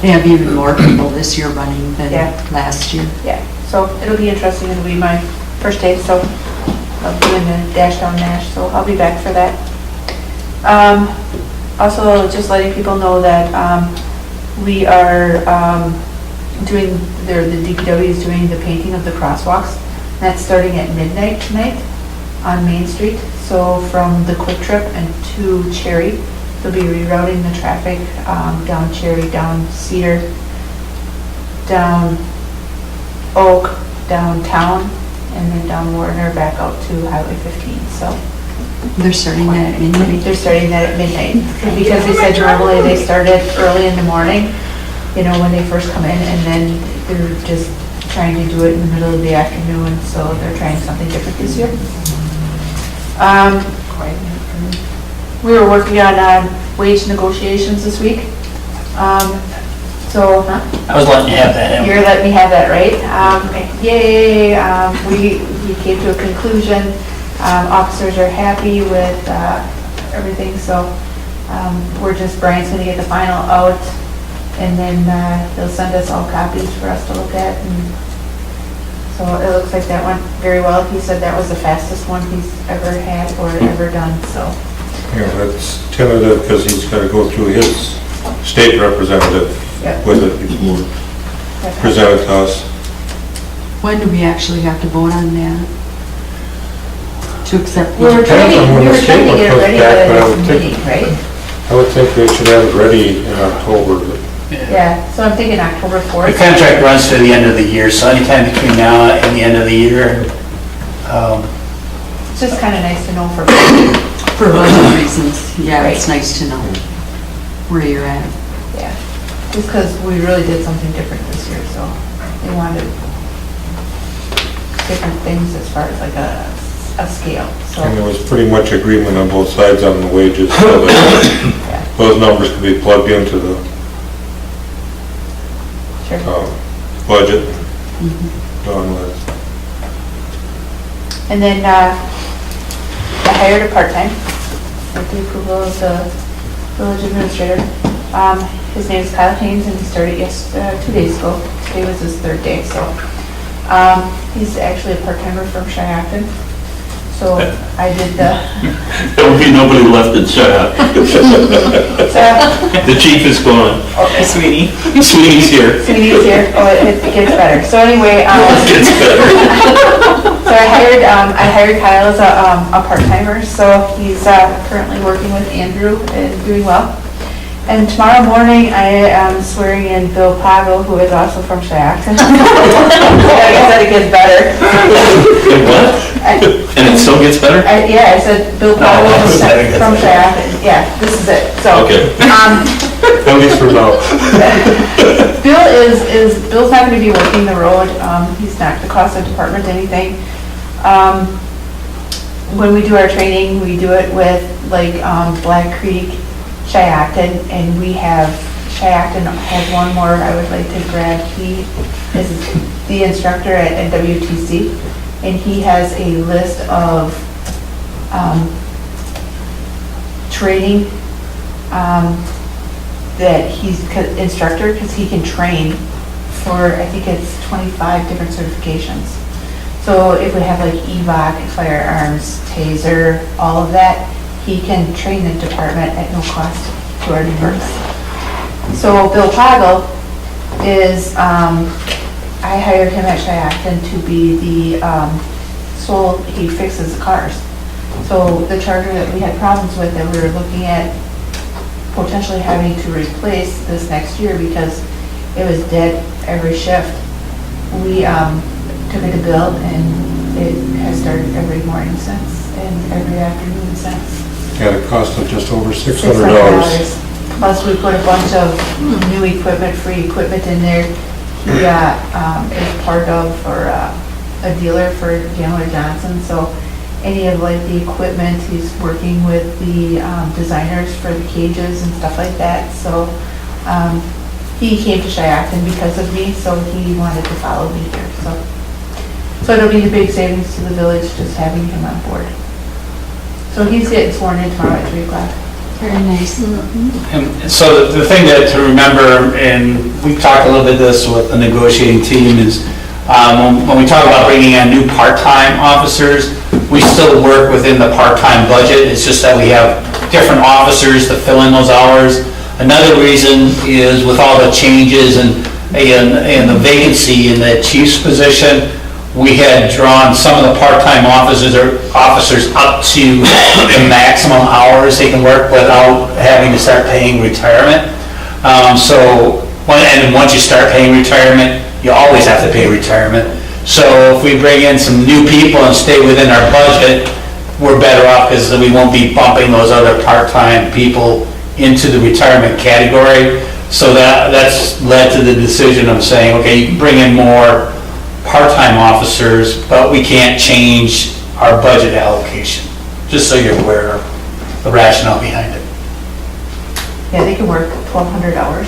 They have even more people this year running than Yeah. last year. Yeah, so it'll be interesting. It'll be my first day, so I'll be in the Dash Down Nash, so I'll be back for that. Also, just letting people know that we are doing, the DPW is doing the painting of the crosswalks. That's starting at midnight tonight on Main Street. So from the Quick Trip and to Cherry, they'll be rerouting the traffic down Cherry, down Cedar, down Oak, downtown, and then down Warner, back out to Highway 15, so. They're starting that at midnight. They're starting that at midnight, because they said normally they started early in the morning, you know, when they first come in, and then they're just trying to do it in the middle of the afternoon, so they're trying something different this year. We were working on wage negotiations this week, so. I was letting you have that. You're letting me have that, right? Yay, we came to a conclusion. Officers are happy with everything, so we're just, Brian's gonna get the final out, and then he'll send us all copies for us to look at. And so it looks like that went very well. He said that was the fastest one he's ever had or ever done, so. Yeah, that's tentative because he's got to go through his state representative Yep. with it before presented to us. When do we actually have to vote on that? To accept We were the... trying Depends on when the to state one get it comes ready back, by but I the would next think- meeting, right? I would think they should have it ready in October, but Yeah, so I'm thinking October The 4th. contract runs to the end of the year, so anytime between now and the end of the year, It's just kind of nice to know for, For budget reasons, yeah, it's Right. nice to know where you're at. yeah, just because we really did something different this year, so they wanted different things as far as like a scale, so. and there was pretty much agreement on both sides on the wages, so that those numbers can be plugged into the budget. Done with. And then I hired a part-time with the approval of the village administrator. His name is Kyle Haynes, and he started 2 days ago. Today was his 3rd day, so. He's actually a part-timer from Cheyenne. So I did the, There will be nobody left in Cheyenne. The chief is gone. Okay, sweetie. Sweeney's here. Sweeney's here. Oh, it gets better. So anyway, Gets better. so I hired Kyle as a part-timer, so he's currently working with Andrew and doing well. And tomorrow morning, I am swearing in Bill Pago, who is also from Cheyenne. I guess that it gets better. What? And it still gets better? Yeah, I said Bill Pago from Cheyenne. Yeah, this is it. So, Okay. At least for now. Bill's not going to be working the road. He's not the cost of department anything. When we do our training, we do it with like Black Creek, Cheyenne, and we have, Cheyenne has one more I would like to grab. He is the instructor at WTC, and he has a list of training that he's instructor, because he can train for, I think it's 25 different certifications. So if we have like EVOC, firearms, taser, all of that, he can train the department at no cost to our department. So Bill Pago is, I hired him at Cheyenne to be the he fixes the cars. So the Charger that we had problems with, that we were looking at potentially having to replace this next year because it was dead every shift, we took it to Bill, and it has started every morning since, and every afternoon since. At a cost of just over $600. Plus, we put a bunch of new equipment, free equipment in there. He is part of, or a dealer for Chandler Johnson, so any of like the equipment, he's working with the designers for the cages and stuff like that. So he came to Cheyenne because of me, so he wanted to follow me here. So it'll be a big savings to the village just having him on board. So he's getting sworn in tomorrow at 3 o'clock. Very nice. And so the thing that to remember, and we talked a little bit this with the negotiating team, is when we talk about bringing in new part-time officers, we still work within the part-time budget. It's just that we have different officers to fill in those hours. Another reason is with all the changes and the vacancy in the chief's position, we had drawn some of the part-time officers up to the maximum hours they can work without having to start paying retirement. And once you start paying retirement, you always have to pay retirement. So if we bring in some new people and stay within our budget, we're better off because we won't be bumping those other part-time people into the retirement category. So that's led to the decision of saying, okay, you can bring in more part-time officers, but we can't change our budget allocation, just so you're aware of the rationale behind it. Yeah, they can work 1,200 hours.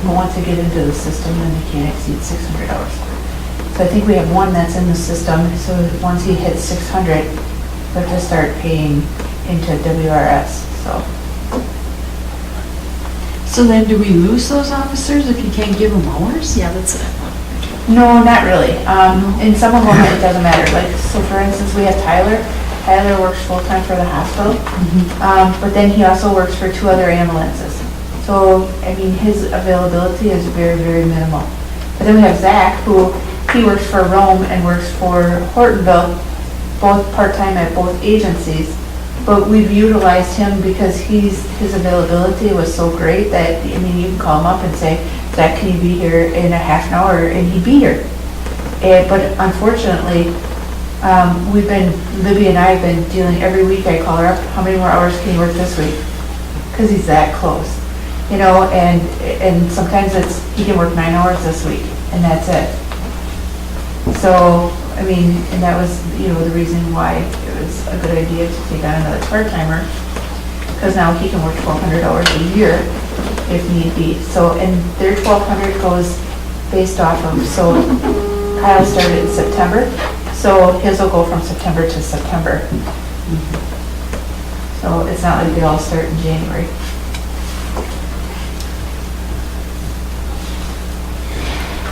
But once they get into the system, then they can't exceed 600 hours. So I think we have one that's in the system, so once he hits 600, we have to start paying into WRS, so. So then do we lose those officers if you can't give them hours? Yeah, that's it. No, not really. In some of them, it doesn't matter. Like, so for instance, we have Tyler. Tyler works full-time for the hospital, but then he also works for 2 other ambulances. So, I mean, his availability is very, very minimal. But then we have Zach, who, he works for Rome and works for Hortonville, both part-time at both agencies. But we've utilized him because his availability was so great that, I mean, you can call him up and say, Zach, can you be here in a half an hour? And he'd be here. But unfortunately, Libby and I have been dealing, every week I call her up, how many more hours can you work this week? Because he's that close, you know, and sometimes he can work 9 hours this week, and that's it. So, I mean, and that was, you know, the reason why it was a good idea to take on another part-timer. because now he can work 1,200 hours a year if need be. So, and their 1,200 goes based off of, so Kyle started in September, so his will go from September to September. So it's not like they all start in January.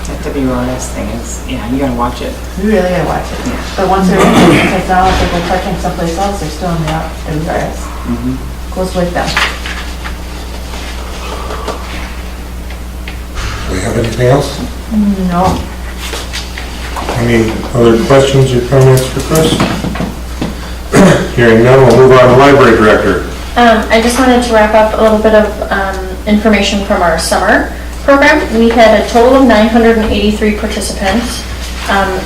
That WRS thing is, yeah, you gotta watch it. You really gotta watch it. But once they're in the technology, if they're part-time someplace else, they're still in the WRS. Goes with them. Do we have anything else? No. Any other questions or comments for Chris? Hearing none, we'll move on to library director. I just wanted to wrap up a little bit of information from our summer program. We had a total of 983 participants.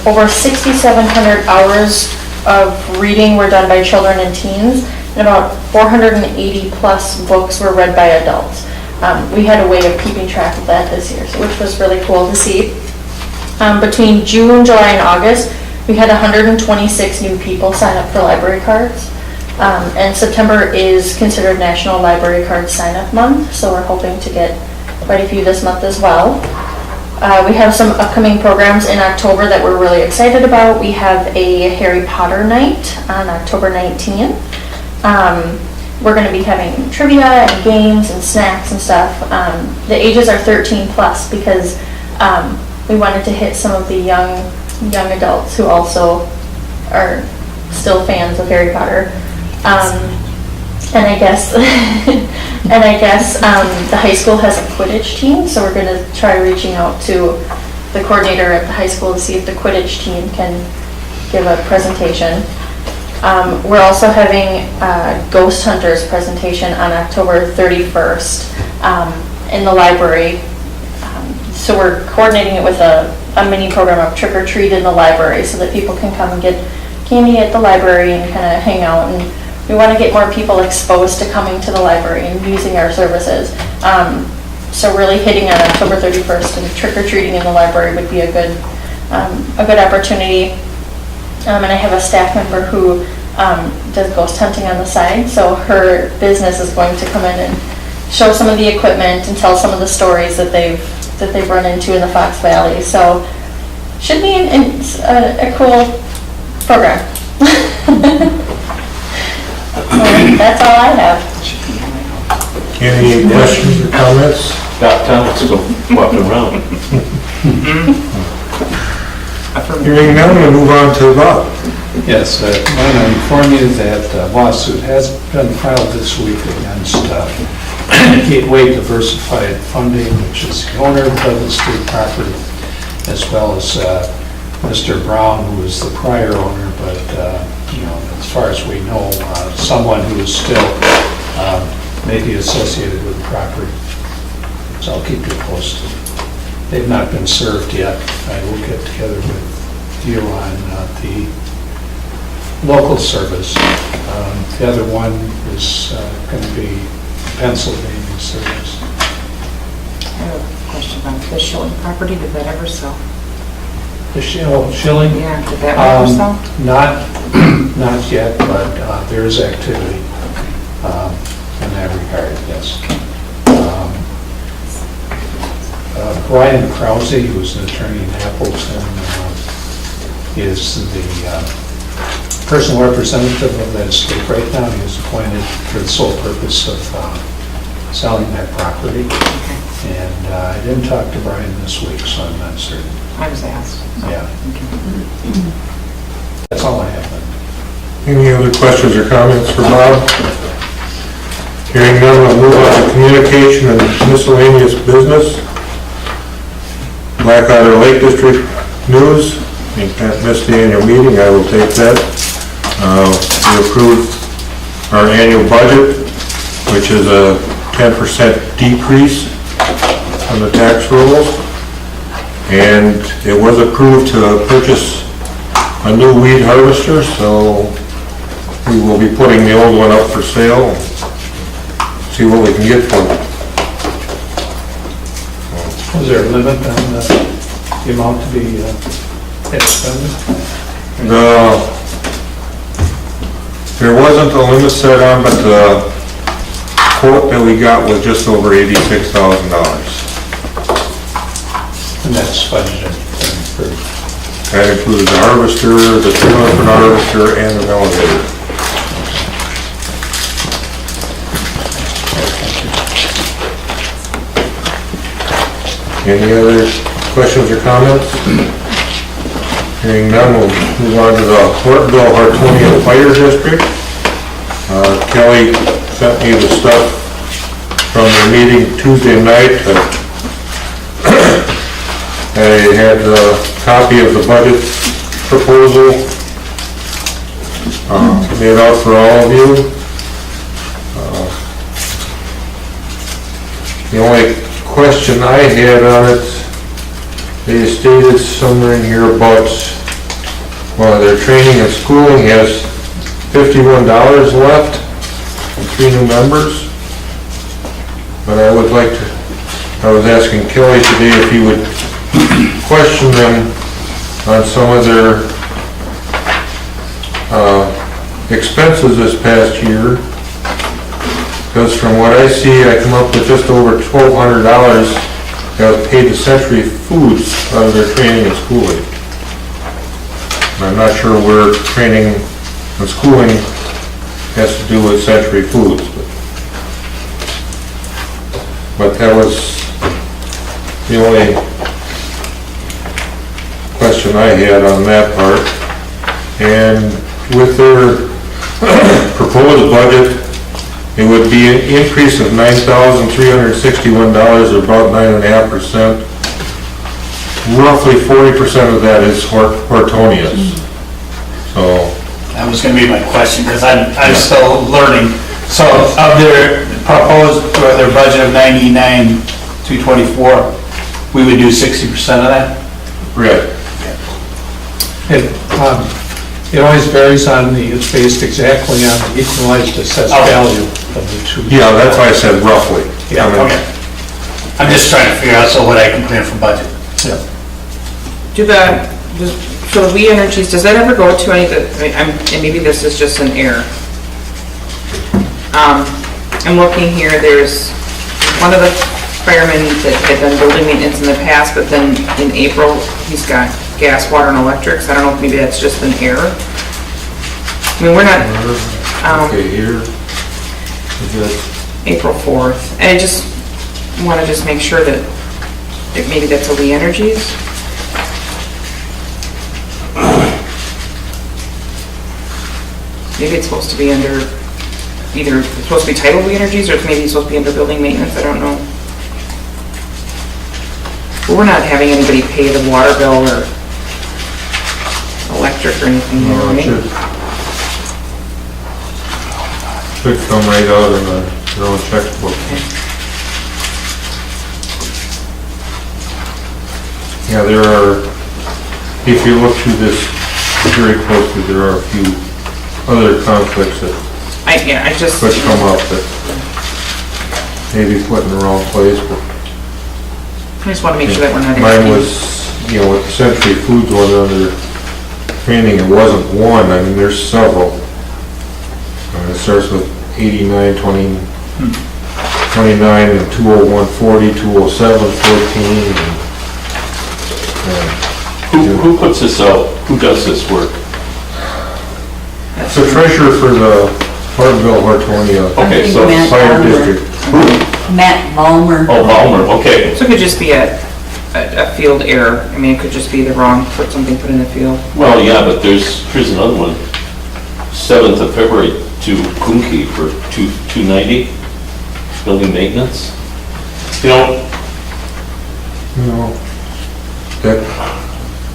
Over 6,700 hours of reading were done by children and teens, and about 480 plus books were read by adults. We had a way of keeping track of that this year, so which was really cool to see. Between June, July, and August, we had 126 new people sign up for library cards. And September is considered National Library Card Sign-Up Month, so we're hoping to get quite a few this month as well. We have some upcoming programs in October that we're really excited about. We have a Harry Potter night on October 19th. We're going to be having trivia and games and snacks and stuff. The ages are 13 plus because we wanted to hit some of the young adults who also are still fans of Harry Potter. And I guess the high school has a Quidditch team, so we're going to try reaching out to the coordinator at the high school to see if the Quidditch team can give a presentation. We're also having a Ghost Hunters presentation on October 31st in the library. So we're coordinating it with a mini program of trick or treat in the library so that people can come and get candy at the library and kind of hang out. And we want to get more people exposed to coming to the library and using our services. So really hitting on October 31st and trick or treating in the library would be a good opportunity. And I have a staff member who does ghost hunting on the side, so her business is going to come in and show some of the equipment and tell some of the stories that they've run into in the Fox Valley. So should be a cool program. That's all I have. Any questions or comments? Got time to go walking around. Hearing none, we'll move on to Bob. Yes, I want to inform you that a lawsuit has been filed this week against Gateway Diversified Funding, which is the owner of the Pleasant Street property, as well as Mr. Brown, who was the prior owner, but as far as we know, someone who is still maybe associated with the property. So I'll keep you posted. They've not been served yet. I will get together with you on the local service. The other one is going to be Pennsylvania service. I have a question about the Schilling property. Did that ever sell? The Schilling? Yeah, did that ever sell? Not yet, but there is activity in that regard, yes. Brian Krause, who's an attorney in Appleton, is the personal representative of that estate right now. He was appointed for the sole purpose of selling that property. And I didn't talk to Brian this week, so I'm not certain. I was asked. So. Yeah. Okay. That's all I have. Any other questions or comments for Bob? Hearing none, we'll move on to communication and miscellaneous business. Blackwater Lake District News. I think Pat missed the annual meeting. I will take that. We approved our annual budget, which is a 10% decrease on the tax rolls. And it was approved to purchase a new weed harvester, so we will be putting the old one up for sale, see what we can get for it. Was there a limit on the amount to be expended? There wasn't a limit set on, but quote that we got was just over $86,000. And that's budgeted for, That includes the harvester, the trailer for the harvester, and the elevator. Any other questions or comments? Hearing none, we'll move on to the Hortonville Hortonia Fire District. Kelly sent me the stuff from the meeting Tuesday night. I had a copy of the budget proposal made out for all of you. The only question I had on it, they stated somewhere in here about, well, their training and schooling has $51 left and 3 new members. But I would like to, I was asking Kelly today if he would question them on some of their expenses this past year. Because from what I see, I come up with just over $1,200 that was paid to Century Foods out of their training and schooling. And I'm not sure where training and schooling has to do with Century Foods. But that was the only question I had on that part. And with their proposed budget, it would be an increase of $9,361, or about 9.5%. Roughly 40% of that is Hortonia's. So, That was gonna be my question, because I'm still learning. So of their proposed, or their budget of 99,224, we would do 60% of that? right. it always varies on the, it's based exactly on the equalized assessed Okay. value of the two. Yeah, that's why I said roughly. Yeah, okay. I'm just trying to figure out so what I can plan for budget. Yeah. So We Energies, does that ever go to any of the, and maybe this is just an error. I'm looking here, there's one of the firemen that had done building maintenance in the past, but then in April, he's got gas, water, and electrics. I don't know if maybe that's just an error. I mean, we're not, Okay, here. Is that, April 4th, and I just want to just make sure that maybe that's a We Energies. Maybe it's supposed to be under, either it's supposed to be titled We Energies, or it's maybe supposed to be under building maintenance, I don't know. But we're not having anybody pay the water bill or electric or anything, no, it right? should come right out in their own checkbook. Yeah, there are, if you look through this very closely, there are a few other conflicts that I just, could come up that maybe put in the wrong place, but I just want to make sure that we're not. mine was, you know, with the Century Foods one under training, it wasn't one, I mean, there's several. It starts with 89, 20, 29, and 20140, 207, 14, Who puts this out? Who does this work? So treasurer for the Hortonville Hortonia Okay, so Matt Fire Ballmer. District. Matt Ballmer. Oh, Balmer, okay. So it could just be a field error. I mean, it could just be the wrong, something put in the field. Well, yeah, but here's another one. 7th of February to Kunke for 290, building maintenance. You know, That,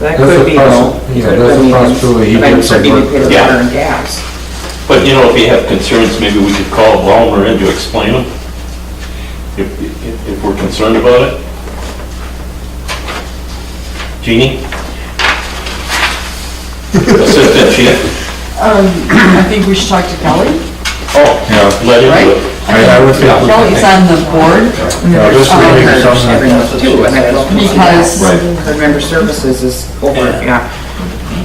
That That's could a be, possi- yeah, that's a possibility. He But I did would some certainly work. pay the Yeah. water and gas. but you know, if you have concerns, maybe we could call Balmer in to explain them, if we're concerned about it. Jeannie? Assistant Chief? I think we should talk to Kelly, Oh, Yeah. let him do it. I would think. Kelly's on the board, Yeah, this would be something. Too, and I don't because Right. the member services is over, yeah.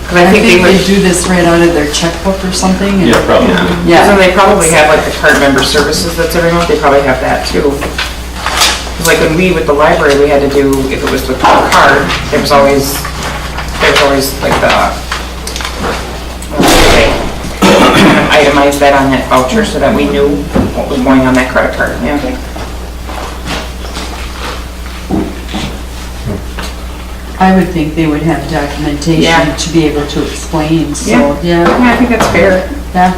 Because I think they would, do this right out of their checkbook or something. and- Yeah, probably. yeah. So they probably have like the card member services that's every month, they probably have that too. 'Cause like when we, with the library, we had to do, if it was with a card, there was always like the, kind of itemize that on that voucher so that we knew what was going on that credit card, yeah. I would think they would have documentation Yeah. to be able to explain, so, Yeah, I think that's fair. yeah.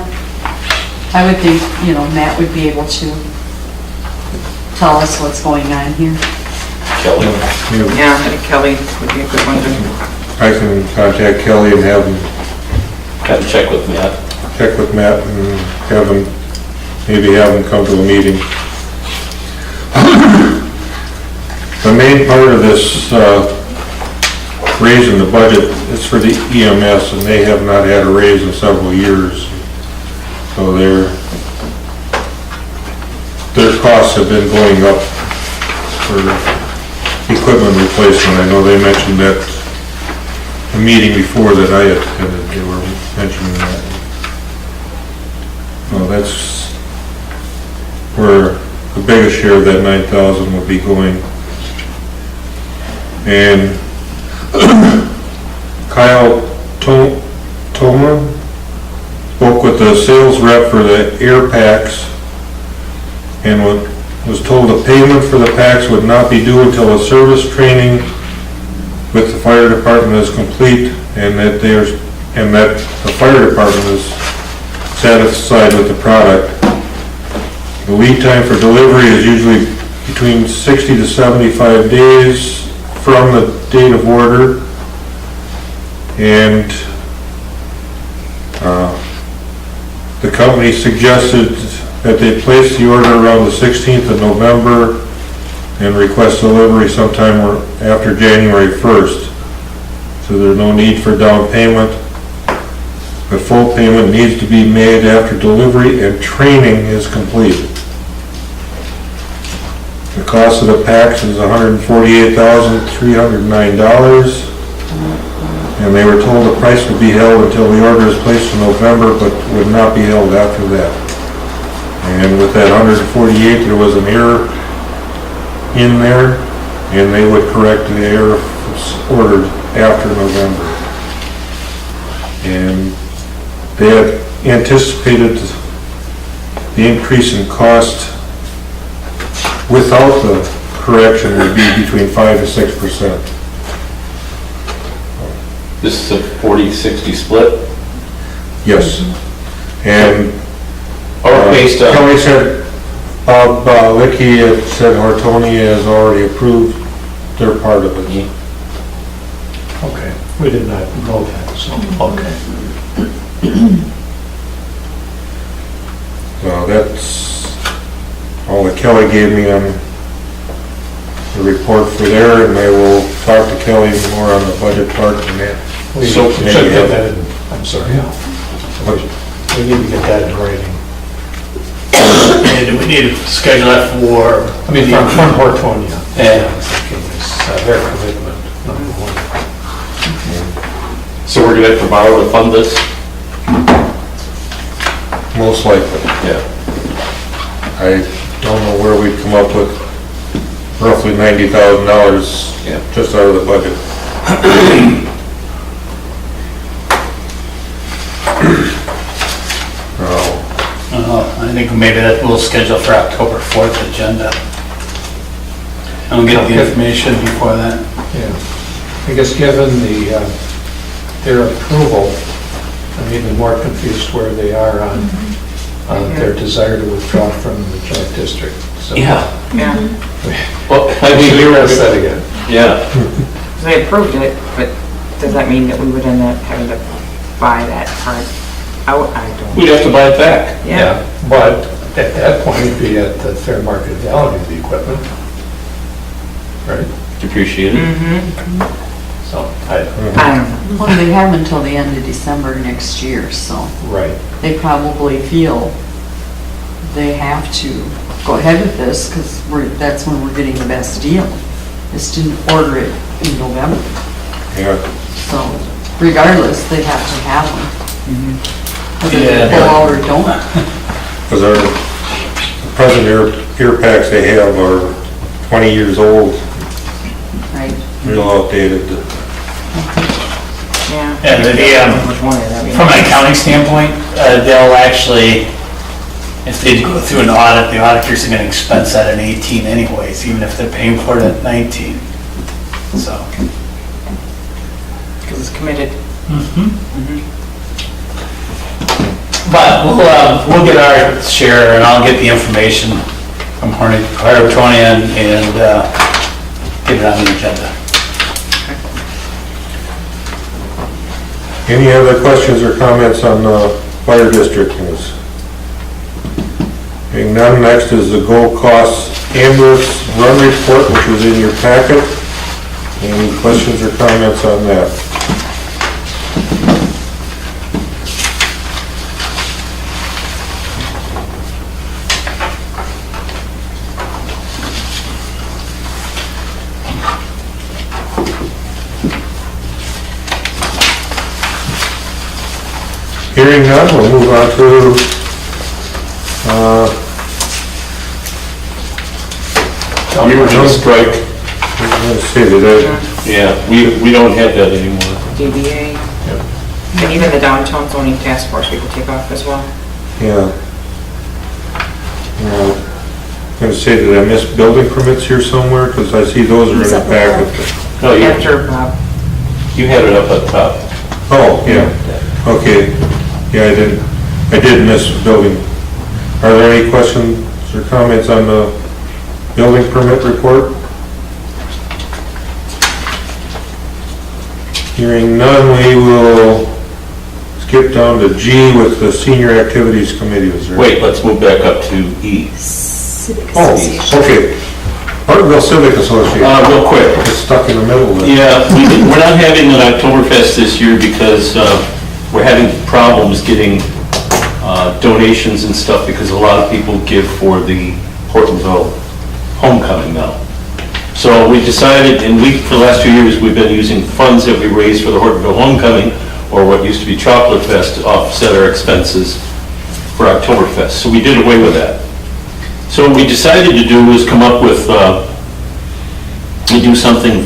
I would think, Matt would be able to tell us what's going on here. Kelly? Yeah, I think Kelly would be a good one to. I can contact Kelly and have him Have to check with Matt. check with Matt and maybe have him come to a meeting. The main part of this raise in the budget is for the EMS, and they have not had a raise in several years. So their costs have been going up for equipment replacement. I know they mentioned that a meeting before that I attended, they were mentioning that. Well, that's where the biggest share of that 9,000 will be going. And Kyle Toma spoke with the sales rep for the air packs and was told the payment for the packs would not be due until a service training with the fire department is complete, and that the fire department is satisfied with the product. The lead time for delivery is usually between 60 to 75 days from the date of order, and the company suggested that they place the order around the 16th of November and request delivery sometime after January 1st. So there's no need for down payment. The full payment needs to be made after delivery and training is complete. The cost of the packs is $148,309, and they were told the price would be held until the order is placed in November, but would not be held after that. And with that 148, there was an error in there, and they would correct the error if it's ordered after November. And they had anticipated the increase in cost without the correction would be between 5 to 6%. This is a 40-60 split? Yes. And Or based on? Kelly said, Bob Licky had said Hortonia has already approved their part of it. Okay, we did not know that, so, okay. So that's all that Kelly gave me on the report for there, and I will talk to Kelly more on the budget part and that. We So- should get that in, I'm sorry. We need to get that in writing. And we need to schedule that for, I mean, from Hortonia. Yeah. I'm thinking it's their commitment, number one. So we're gonna have to borrow to fund this? Most likely. Yeah. I don't know where we'd come up with roughly $90,000 Yeah. just out of the budget. I think maybe that we'll schedule for October 4th agenda. And we'll get the information before that. Yeah. I guess given their approval, I'm even more confused where they are on their desire to withdraw from the joint district. So Yeah. Well, I we mean, address that again. yeah. They approved it, but does that mean that we would end up having to buy that part out? I don't. We'd have to buy it back. Yeah. But at that point, it'd be at the fair market value of the equipment. Right? Depreciated. So, I I don't know. Well, they have until the end of December next year, so right. they probably feel they have to go ahead with this, because that's when we're getting the best deal, is to order it in November, Yeah. so. regardless, they have to have them. Whether they Yeah. pull out or don't. Because our present ear packs they have are 20 years old, Right. real outdated. Yeah. And Which one is that? from an accounting standpoint, they'll actually, if they go through an audit, the auditors are gonna expense that at 18 anyways, even if they're paying for it at 19. So. Because it's committed. But we'll get our share, and I'll get the information from Hortonian and get it on the agenda. Any other questions or comments on the fire district news? Being none, next is the Gold Cost ambulance run report, which is in your packet. Any questions or comments on that? Hearing none, we'll move on to, We were gonna strike, let's see, did I, yeah, we don't have that anymore. DBA. And even the downtown zoning task force we could take off as well. yeah. Gonna say, did I miss building permits here somewhere? Because I see those are in the packet. No, After Bob. you had it up at top. Oh, yeah, okay. Yeah, I did miss building. Are there any questions or comments on the building permit report? Hearing none, we will skip down to G with the Senior Activities Committee. Is there- Wait, let's move back up to E. Civic Oh, Association. okay. Hortonville Civic Association. Real quick. It's stuck in the middle there. Yeah, we're not having an Oktoberfest this year because we're having problems getting donations and stuff because a lot of people give for the Hortonville homecoming now. So we decided, and for the last 2 years, we've been using funds that we raised for the Hortonville homecoming, or what used to be Chocolate Fest, to offset our expenses for Oktoberfest. So we did away with that. So what we decided to do was come up with, we do something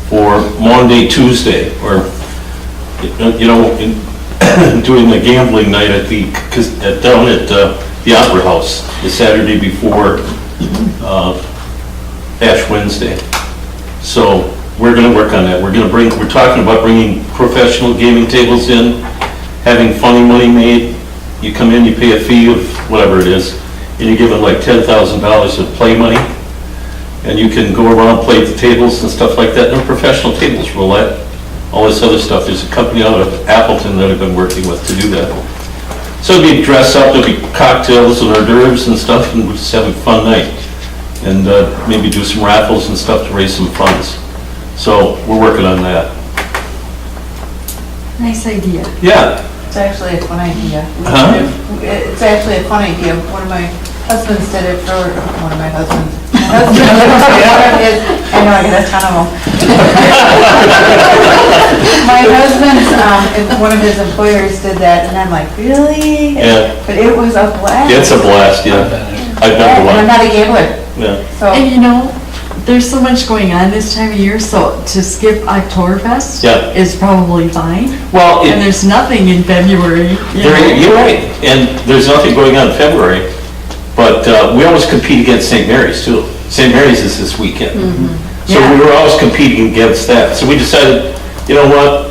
for Monday, Tuesday, or, doing a gambling night down at the Opera House, the Saturday before Ash Wednesday. So we're gonna work on that. We're talking about bringing professional gaming tables in, having funny money made. You come in, you pay a fee of whatever it is, and you're given like $10,000 of play money, and you can go around, play the tables and stuff like that. They're professional tables, roulette, all this other stuff. There's a company out of Appleton that I've been working with to do that. So it'll be dress up, there'll be cocktails and hors d'oeuvres and stuff, and we'll just have a fun night. And maybe do some raffles and stuff to raise some funds. So we're working on that. Nice idea. Yeah. It's actually a fun idea. Huh? It's actually a fun idea. One of my husbands did it for, one of my husbands. My husband, I know, I got a ton of them. My husband's, one of his employers did that, and I'm like, really? Yeah. But it was a blast. It's a blast, yeah. I've Yeah, been to and I'm one. not a gambler, Yeah. so. And there's so much going on this time of year, so to skip Oktoberfest Yeah. is probably fine. Well, And there's nothing in February, you know? you're right, and there's nothing going on in February, but we always compete against St. Mary's too. St. Mary's is this weekend. So Yeah. we were always competing against that. So we decided, you know what,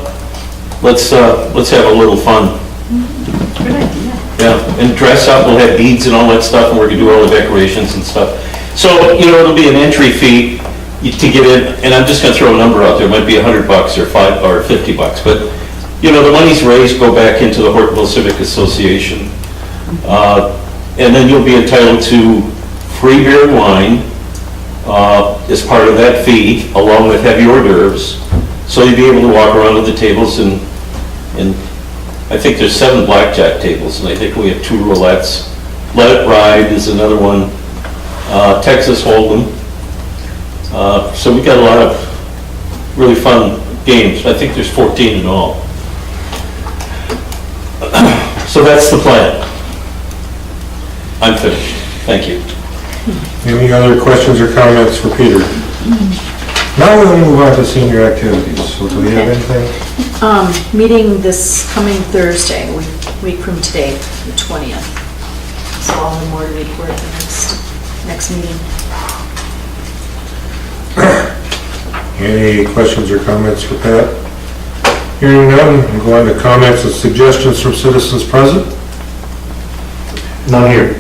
let's have a little fun. Good idea. Yeah, and dress up, we'll have beads and all that stuff, and we're gonna do all the decorations and stuff. So, it'll be an entry fee to get in, and I'm just gonna throw a number out there, it might be $100 or $50, but, the monies raised go back into the Hortonville Civic Association. And then you'll be entitled to free beer and wine as part of that fee, along with heavy hors d'oeuvres. So you'll be able to walk around to the tables and I think there's 7 blackjack tables, and I think we have 2 roulettes. Let It Ride is another one, Texas Hold'em. So we got a lot of really fun games. I think there's 14 in all. So that's the plan. I'm finished. Thank you. Any other questions or comments for Peter? Now we'll move on to senior activities. So do we have anything? Meeting this coming Thursday, week from today, the 20th. So I'll have more to report at the next meeting. Any questions or comments for Pat? Hearing none, we'll go on to comments and suggestions from citizens present. None here.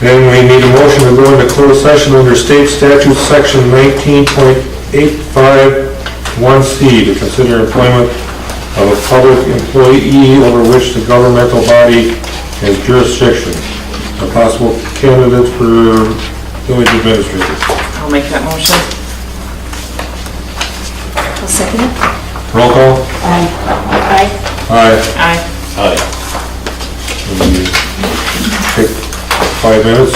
Then we need a motion to go into closed session under state statute section 19.851C to consider employment of a public employee over which the governmental body has jurisdiction. A possible candidate for village administrator. I'll make that motion. I'll second it. Roll call? Aye. Aye. Aye. Aye. Take 5 minutes.